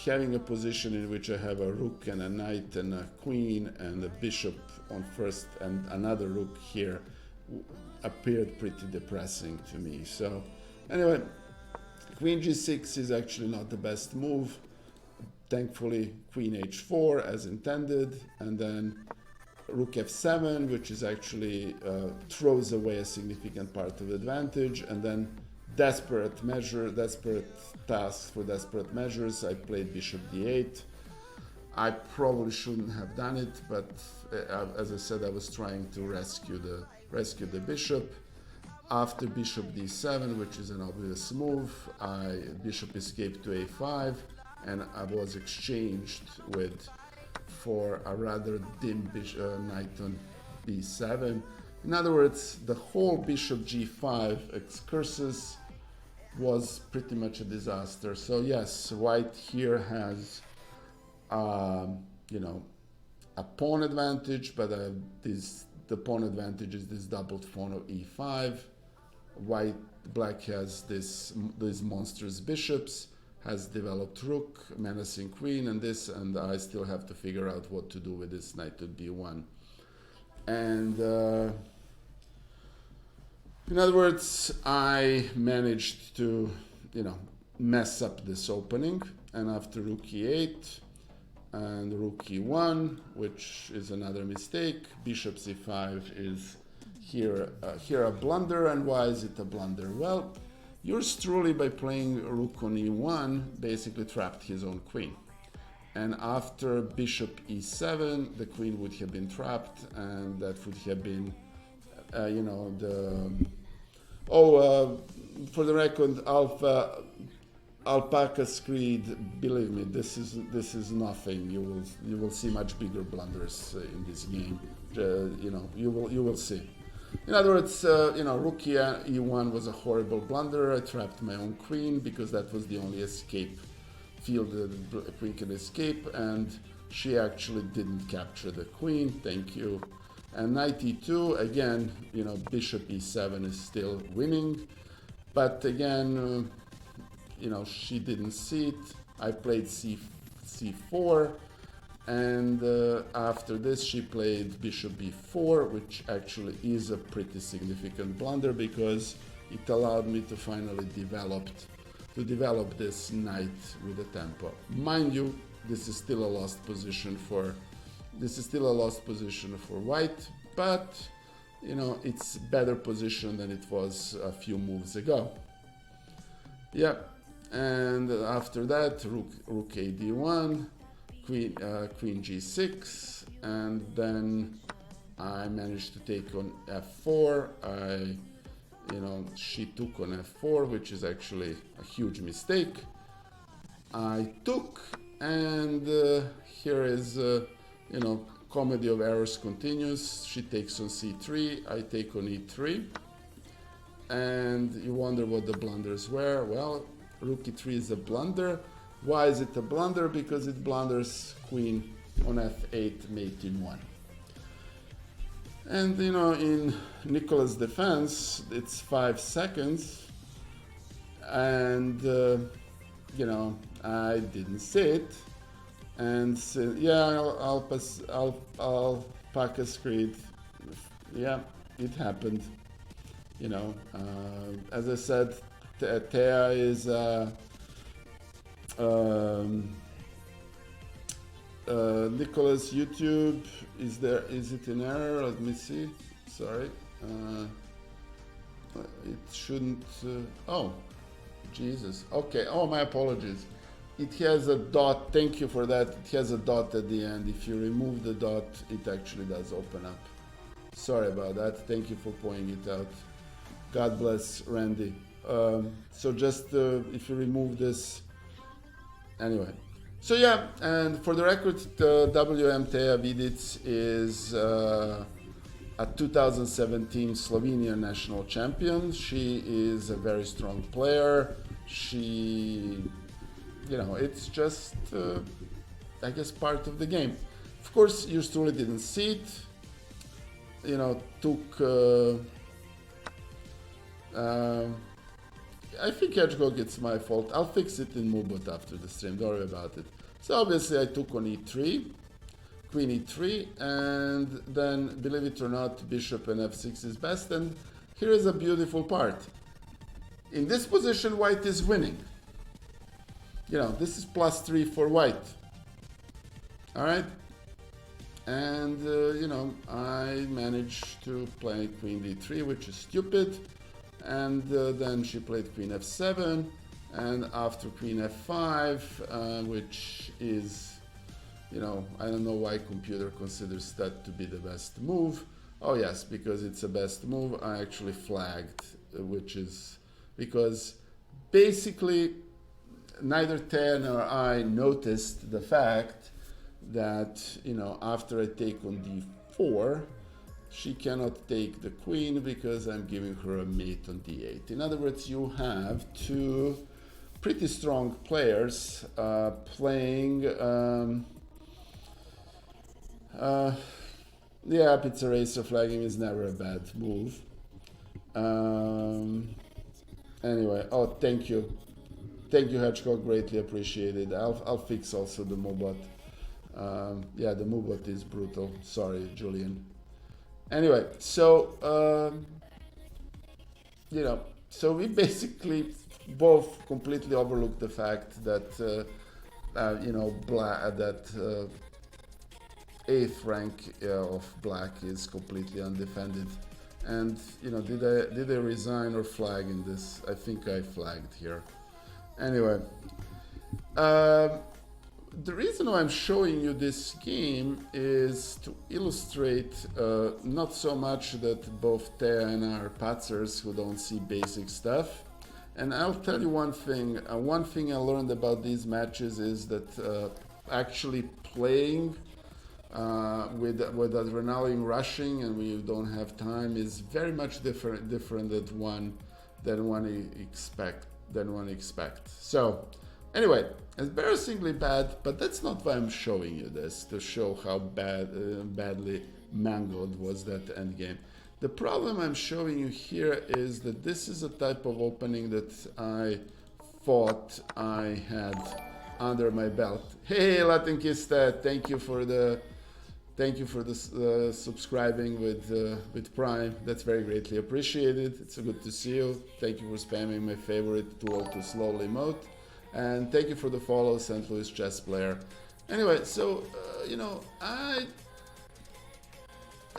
having a position in which I have a rook and a knight and a queen and a bishop on first and another rook here appeared pretty depressing to me. So anyway, queen g6 is actually not the best move. Thankfully, queen h4 as intended, and then rook f7, which is actually throws away a significant part of advantage, and then desperate tasks for desperate measures. I played bishop d8. I probably shouldn't have done it, but as I said, I was trying to rescue the bishop. After bishop d7, which is an obvious move, bishop escaped to a5, and I was exchanged for a rather dim knight on b7. In other words, the whole bishop g5 excursus was pretty much a disaster. So yes, white here has a pawn advantage, but the pawn advantage is this doubled pawn of e5. Black has these monstrous bishops, has developed rook, menacing queen, and I still have to figure out what to do with this knight to d1. And in other words, I managed to, mess up this opening, and after rook e8 and rook e1, which is another mistake, bishop c5 is here a blunder. And why is it a blunder? Well, yours truly, by playing rook on e1, basically trapped his own queen. And after bishop e7, the queen would have been trapped, and that would have been, for the record, Alpaca Screed, believe me, this is nothing. You will see much bigger blunders in this game. You will see. In other words, rook e1 was a horrible blunder. I trapped my own queen because that was the only escape field that the queen can escape, and she actually didn't capture the queen. Thank you. And knight e2, again, bishop e7 is still winning, but again, she didn't see it. I played c4, and after this she played bishop b4, which actually is a pretty significant blunder because it allowed me to finally develop this knight with a tempo. Mind you, this is still a lost position for white, but it's better position than it was a few moves ago. Yeah, and after that, rook a d1, queen g6, and then I managed to take on f4. She took on f4, which is actually a huge mistake. I took, and here is, comedy of errors continues. She takes on c3, I take on e3, and you wonder what the blunders were. Well, rook e3 is a blunder. Why is it a blunder? Because it blunders queen on f8, mate in 1. And in Nicola's defense, it's 5 seconds, and I didn't see it, and said, yeah, I'll pack a screed. Yeah, it happened. As I said, Teja is Nicola's YouTube, is it in error? Let me see. Sorry. It shouldn't. Jesus. Okay. Oh, my apologies. It has a dot. Thank you for that. It has a dot at the end. If you remove the dot, it actually does open up. Sorry about that. Thank you for pointing it out. God bless Randy. So just if you remove this, anyway. So yeah, and for the record, the WIM Teja Vidic is a 2017 Slovenian national champion. She is a very strong player. She, you know, it's just, I guess, part of the game. Of course, yours truly didn't see it. You know, took. I think Hedgehog, it's my fault. I'll fix it in Mubot after the stream. Don't worry about it. So obviously, I took on e3, queen e3, and then, believe it or not, bishop and f6 is best. And here is a beautiful part. In this position, white is winning. You know, this is +3 for white. All right. And, you know, I managed to play queen d3, which is stupid. And then she played queen f7. And after queen f5, which is, you know, I don't know why computer considers that to be the best move. Oh, yes, because it's a best move. I actually flagged, which is because basically neither Teja nor I noticed the fact that, you know, after I take on d4, she cannot take the queen because I'm giving her a mate on d8. In other words, you have two pretty strong players playing. Yeah, pizza racer flagging is never a bad move. Anyway, oh, thank you. Thank you, Hedgehog, greatly appreciated. I'll fix also the Mobot. Yeah, the Mobot is brutal. Sorry, Julian. Anyway, so, you know, so we basically both completely overlooked the fact that, you know, that 8th rank of black is completely undefended. And, you know, did I resign or flag in this? I think I flagged here. Anyway, the reason why I'm showing you this game is to illustrate not so much that both Teja and I are patzers who don't see basic stuff. And I'll tell you one thing. One thing I learned about these matches is that actually playing with adrenaline rushing and when you don't have time is very much different than one expects. So anyway, embarrassingly bad, but that's not why I'm showing you this, to show how badly mangled was that endgame. The problem I'm showing you here is that this is a type of opening that I thought I had under my belt. Hey, Latinkista, thank you for the subscribing with Prime. That's very greatly appreciated. It's so good to see you. Thank you for spamming my favorite too old to slowly emote. And thank you for the follow, St. Louis chess player. Anyway, so, you know, I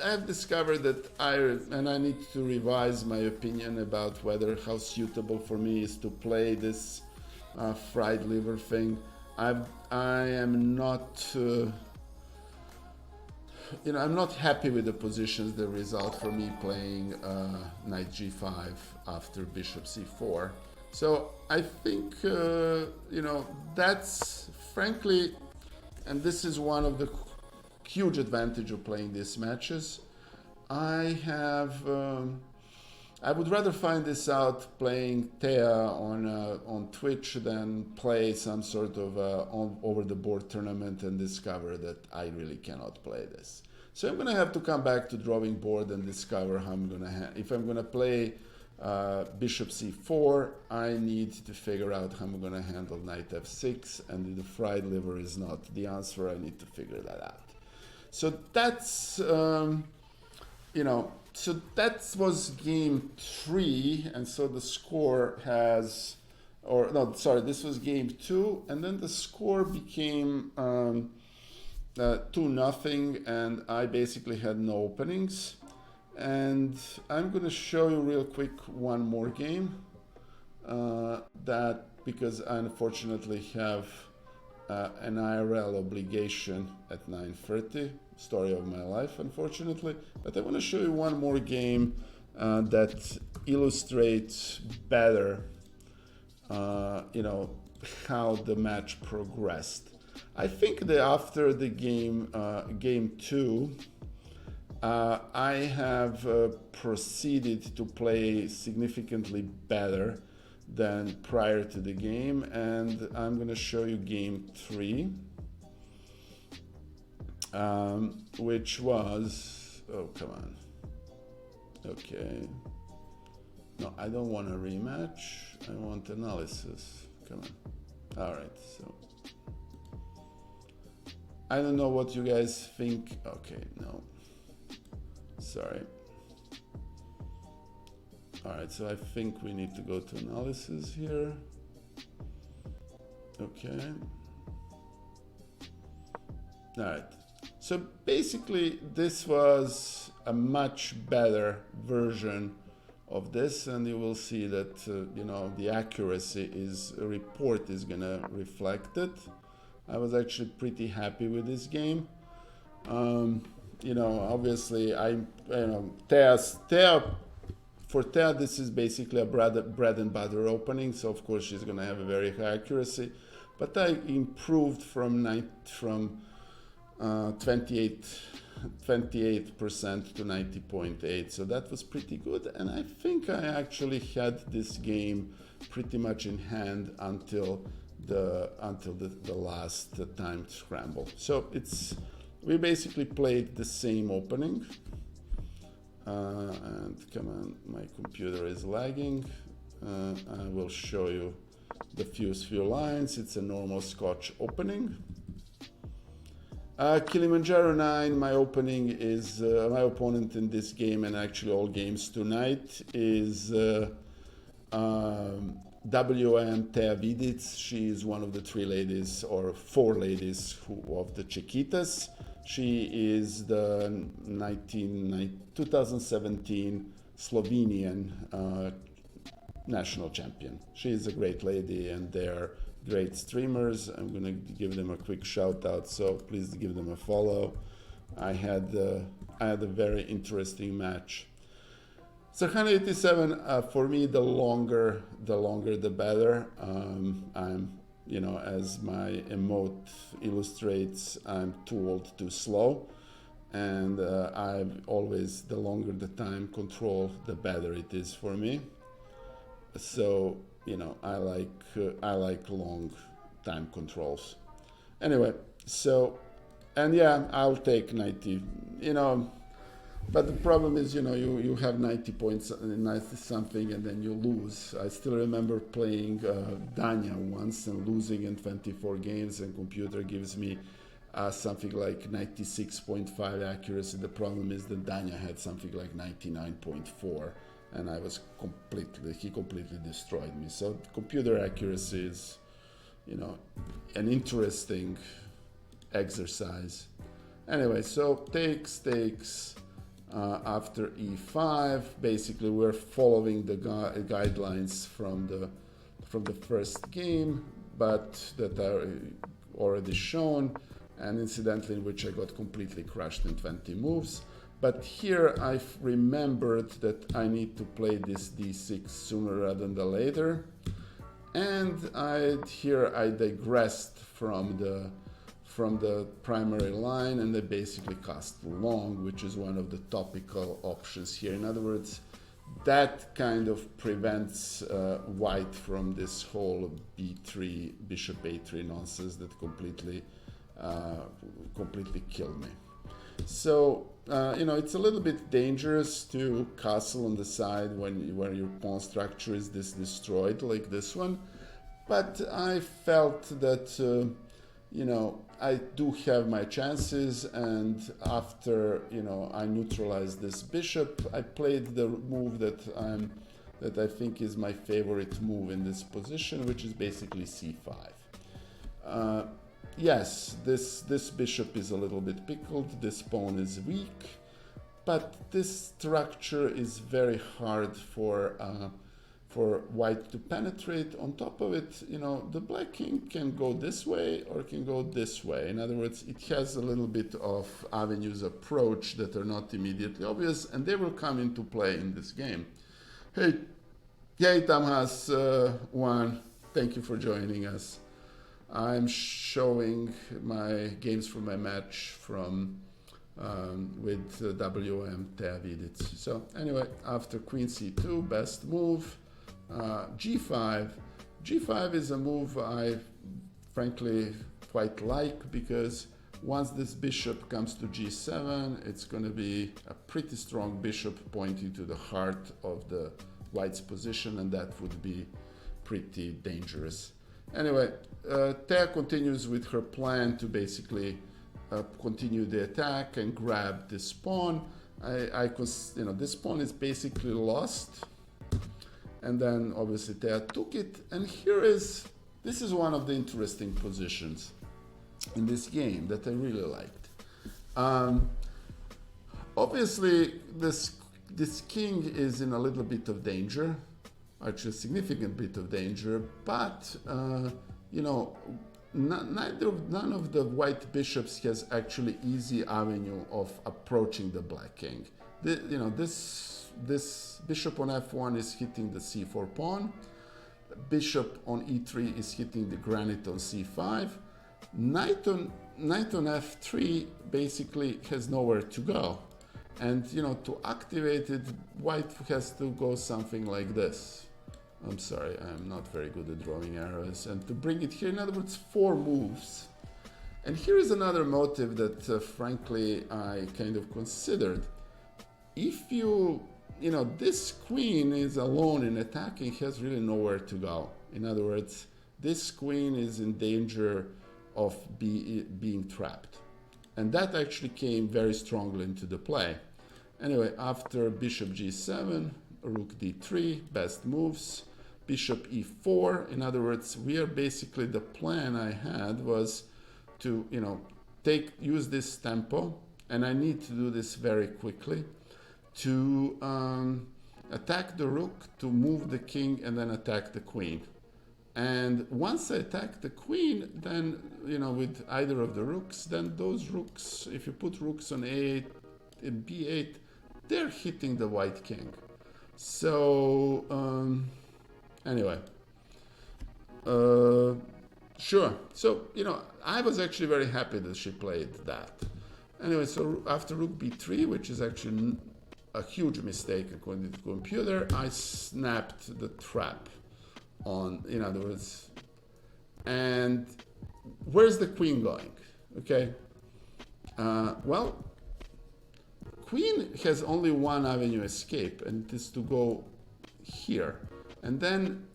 have discovered that I need to revise my opinion about how suitable for me is to play this fried liver thing. I am not, you know, I'm not happy with the positions that result for me playing knight g5 after bishop c4. So I think, you know, that's frankly, and this is one of the huge advantage of playing these matches. I would rather find this out playing Teja on Twitch than play some sort of over-the-board tournament and discover that I really cannot play this. So I'm gonna have to come back to drawing board and discover how I'm gonna if I'm gonna play bishop c4, I need to figure out how I'm going to handle knight f6, and the fried liver is not the answer. I need to figure that out. So that's, you know, so that was game 3, and so the score has, or no, sorry, this was game 2, and then the score became 2-0, and I basically had no openings. And I'm going to show you real quick one more game. that because I unfortunately have an IRL obligation at 9:30. Story of my life, unfortunately. But I want to show you one more game that illustrates better, how the match progressed. I think that after the game 2, I have proceeded to play significantly better than prior to the game, and I'm going to show you game 3, which was, oh come on, okay, no, I don't want a rematch, I want analysis, come on. All right, so I don't know what you guys think. Okay, no, sorry. All right, so I think we need to go to analysis here. Okay. All right. So basically, this was a much better version of this, and you will see that the accuracy report is gonna reflect it. I was actually pretty happy with this game. Obviously, for Teja, this is basically a bread and butter opening, so of course she's gonna have a very high accuracy. But I improved from 28% to 90.8, so that was pretty good. And I think I actually had this game pretty much in hand until the last time scramble. So we basically played the same opening. And come on, my computer is lagging. I will show you the few lines. It's a normal Scotch opening. Kilimanjaro 9, my opening is, my opponent in this game, and actually all games tonight, is WIM Teja Vidic. She is one of the 3 ladies, or 4 ladies of the Chiquitas. She is the 2017 Slovenian national champion. She is a great lady, and they're great streamers. I'm going to give them a quick shout out, so please give them a follow. I had a very interesting match. So 187, for me, the longer the better. As my emote illustrates, I'm too old, too slow, and I've always, the longer the time control, the better it is for me. So I like long time controls. Anyway, so, and yeah, I'll take 90. But the problem is, you have 90 points, 90 something, and then you lose. I still remember playing Dania once and losing in 24 games, and computer gives me something like 96.5 accuracy. The problem is that Dania had something like 99.4, and he completely destroyed me. So computer accuracy is, an interesting exercise. Anyway, so takes. After e5, basically we're following the guidelines from the first game, but that are already shown, and incidentally in which I got completely crushed in 20 moves. But here I've remembered that I need to play this d6 sooner rather than later, and here I digressed from the primary line, and they basically cast long, which is one of the topical options here. In other words, that kind of prevents white from this whole b3, bishop a3 nonsense that completely killed me. So it's a little bit dangerous to castle on the side when your pawn structure is destroyed like this one, but I felt that I do have my chances, and after I neutralized this bishop, I played the move that I think is my favorite move in this position, which is basically c5. Yes, this bishop is a little bit pickled, this pawn is weak, but this structure is very hard for for white to penetrate. On top of it, you know, the black king can go this way or can go this way. In other words, it has a little bit of avenues approach that are not immediately obvious, and they will come into play in this game. Hey, Tamhas one, thank you for joining us. I'm showing my games from my match from with WIM Teja Vidic. So anyway, after queen c2, best move, g5. g5 is a move I frankly quite like, because once this bishop comes to g7, it's going to be a pretty strong bishop pointing to the heart of the white's position, and that would be pretty dangerous. Anyway, Teja continues with her plan to basically continue the attack and grab this pawn. You know, this pawn is basically lost, and then obviously Teja took it. And this is one of the interesting positions in this game that I really liked. Obviously, this king is in a little bit of danger, actually a significant bit of danger, but you know, none of the white bishops has actually easy avenue of approaching the black king. You know, this bishop on f1 is hitting the c4 pawn. Bishop on e3 is hitting the granite on c5. Knight on f3 basically has nowhere to go. And, you know, to activate it, white has to go something like this. I'm sorry, I'm not very good at drawing arrows. And to bring it here, in other words, 4 moves. And here is another motive that, frankly, I kind of considered. If you know, this queen is alone in attacking, has really nowhere to go. In other words, this queen is in danger of being trapped. And that actually came very strongly into the play. Anyway, after bishop g7, rook d3, best moves, bishop e4. In other words, basically the plan I had was to, you know, use this tempo, and I need to do this very quickly, to attack the rook, to move the king, and then attack the queen. And once I attack the queen, then, you know, with either of the rooks, then those rooks, if you put rooks on a8 and b8, they're hitting the white king. So anyway, sure. So, you know, I was actually very happy that she played that. Anyway, so after rook b3, which is actually a huge mistake according to the computer, I snapped the trap on, in other words. And where's the queen going? Okay. Well, queen has only one avenue escape, and it is to go here. And then,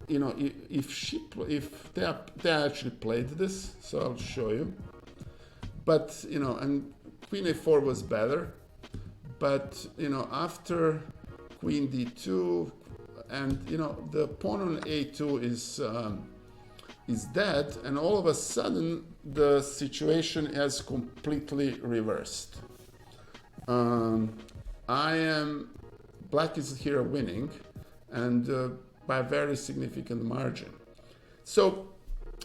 you know, if they actually played this, so I'll show you. But, you know, and queen a4 was better. But, you know, after queen d2, and, you know, the pawn on a2 is dead, and all of a sudden the situation has completely reversed. Black is here winning, and by a very significant margin. So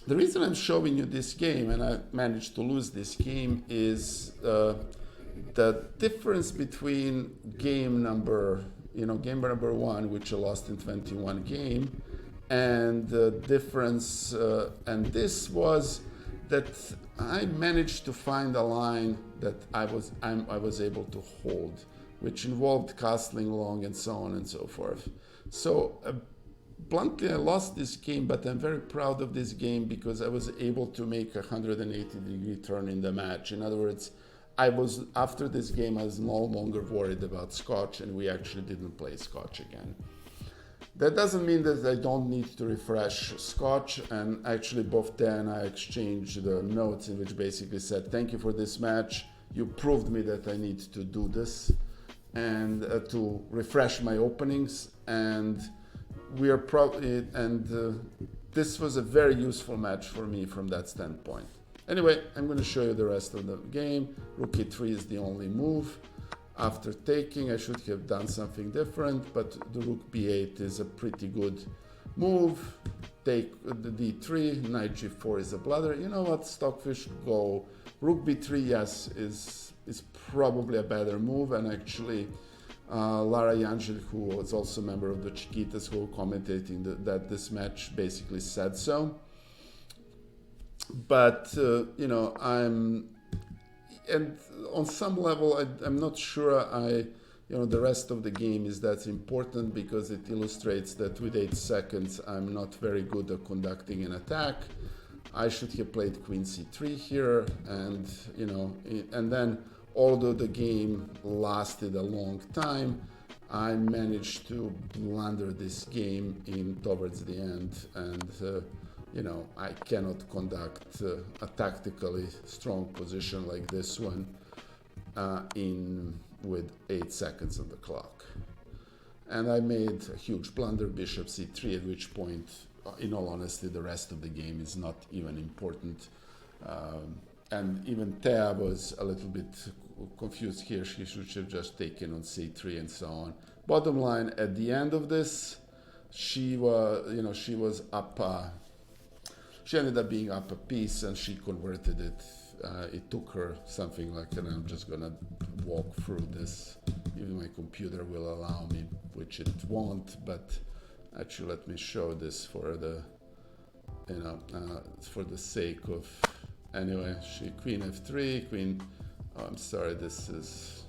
the reason I'm showing you this game, and I managed to lose this game, is the difference between game number 1, which I lost in 21 game, and the difference, and this was that I managed to find a line that I was able to hold, which involved castling long and so on and so forth. So bluntly, I lost this game, but I'm very proud of this game because I was able to make a 180-degree turn in the match. In other words, after this game, I was no longer worried about Scotch, and we actually didn't play Scotch again. That doesn't mean that I don't need to refresh Scotch, and actually both Dan and I exchanged the notes in which basically said, thank you for this match, you proved me that I need to do this, and to refresh my openings, and we are probably, this was a very useful match for me from that standpoint. Anyway, I'm going to show you the rest of the game. Rook e3 is the only move. after taking. I should have done something different, but the rook b8 is a pretty good move. Take the d3, knight g4 is a blunder. You know what, Stockfish, go rook b3, yes, is probably a better move. And actually Lara Yangel, who was also a member of the Chiquitas, who were commentating that this match, basically said so. But you know, and on some level I'm not sure you know, the rest of the game is that important, because it illustrates that with 8 seconds I'm not very good at conducting an attack. I should have played queen c3 here, and you know, and then although the game lasted a long time, I managed to blunder this game towards the end, and you know, I cannot conduct a tactically strong position like this one with 8 seconds on the clock. And I made a huge blunder, bishop c3, at which point, in all honesty, the rest of the game is not even important. And even Thea was a little bit confused here. She should have just taken on c3 and so on. Bottom line, at the end of this, she was up. She ended up being up a piece, and she converted it. It took her something like, and I'm just gonna walk through this. Even my computer will allow me, which it won't. But actually, let me show this for the, you know, for the sake of. Anyway, she queen f3, queen. Oh, I'm sorry, this is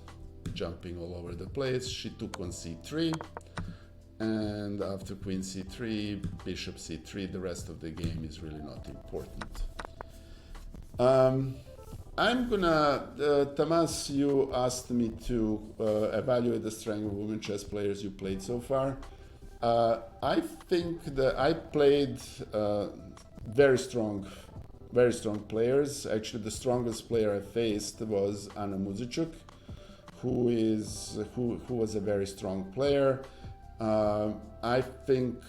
jumping all over the place. She took on c3. And after queen c3, bishop c3, the rest of the game is really not important. I'm gonna, Tamas, you asked me to evaluate the strength of women chess players you played so far. I think that I played very strong players. Actually, the strongest player I faced was Anna Muzichuk, who was a very strong player. I think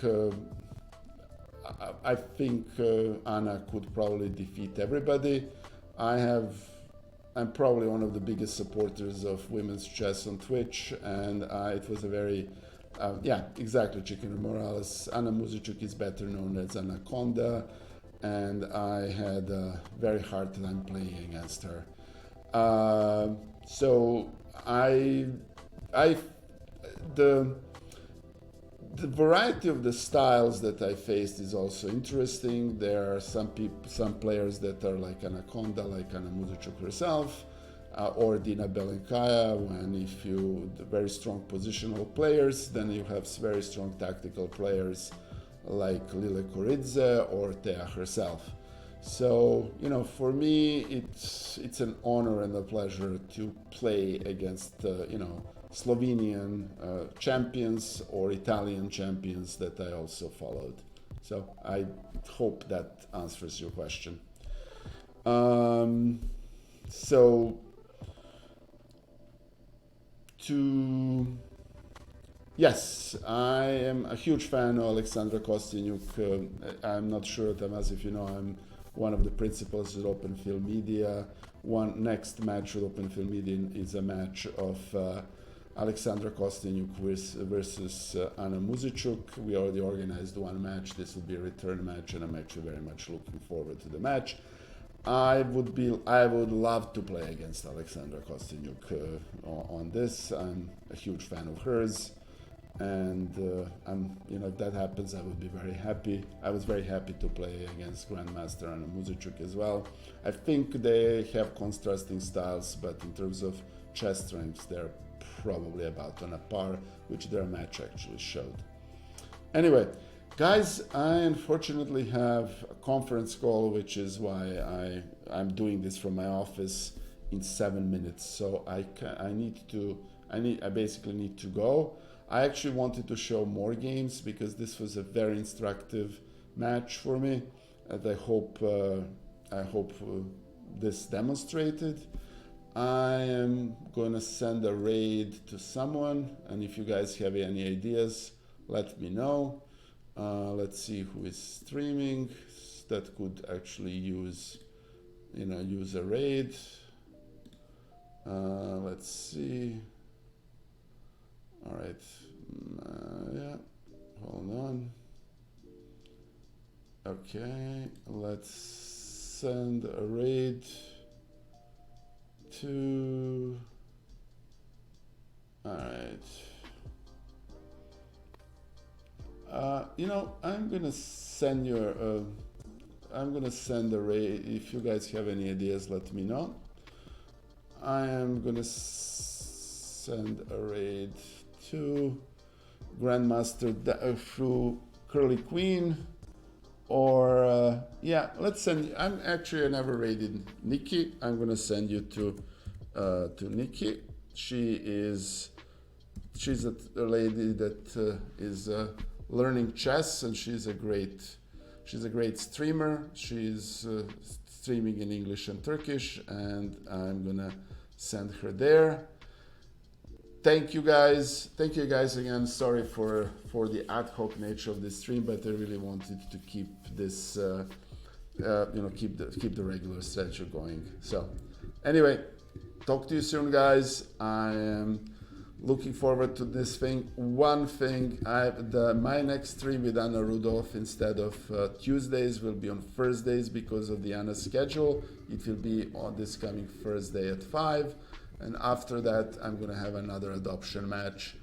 Anna could probably defeat everybody. I'm probably one of the biggest supporters of women's chess on Twitch, and it was a very, yeah, exactly, Chicken Morales. Anna Muzichuk is better known as Anaconda, and I had a very hard time playing against her. So the variety of the styles that I faced is also interesting. There are some players that are like Anaconda, like Anna Muzichuk herself, or Dina Belenkaya. The very strong positional players, then you have very strong tactical players like Lile Koridze or Thea herself. So, you know, for me, it's an honor and a pleasure to play against, you know, Slovenian champions or Italian champions that I also followed. So I hope that answers your question. Yes, I am a huge fan of Alexandra Kostyniuk. I'm not sure, Tamas, if you know, I'm one of the principals at Open Film Media. Next match with Open Film Media is a match of Alexandra Kostyniuk versus Anna Muzichuk. We already organized one match. This will be a return match, and I'm actually very much looking forward to the match. I would love to play against Alexandra Kostyniuk on this. I'm a huge fan of hers, and you know, if that happens, I would be very happy. I was very happy to play against Grandmaster Anna Muzichuk as well. I think they have contrasting styles, but in terms of chess strengths, they're probably about on a par, which their match actually showed. Anyway, guys, I unfortunately have a conference call, which is why I'm doing this from my office in 7 minutes. So I basically need to go. I actually wanted to show more games because this was a very instructive match for me, and I hope this demonstrated. I am going to send a raid to someone, and if you guys have any ideas, let me know. Let's see who is streaming that could actually use a raid. Let's see. All right. Yeah. Hold on. Okay. Let's send a raid to. All right. You know, I'm gonna send you. I'm gonna send a raid. If you guys have any ideas, let me know. I am gonna send a raid to Grandmaster through Curly Queen, or yeah, let's send. I never raided Nikki. I'm gonna send you to Nikki. She's a lady that is learning chess, and she's a great streamer. She's streaming in English and Turkish, and I'm gonna send her there. Thank you guys again. Sorry for the ad hoc nature of this stream, but I really wanted to keep this keep the regular schedule going. So anyway, talk to you soon, guys. I am looking forward to this thing. One thing, my next stream with Anna Rudolph, instead of Tuesdays, will be on Thursdays because of the Anna schedule. It will be on this coming Thursday at 5, and after that I'm gonna have another adoption match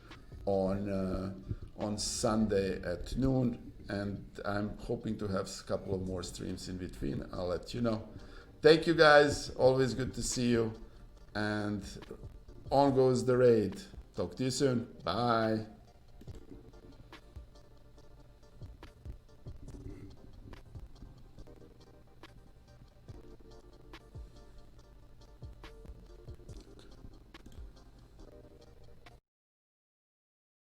on Sunday at noon, and I'm hoping to have a couple of more streams in between. I'll let you know. Thank you guys, always good to see you, and on goes the raid. Talk to you soon. Bye.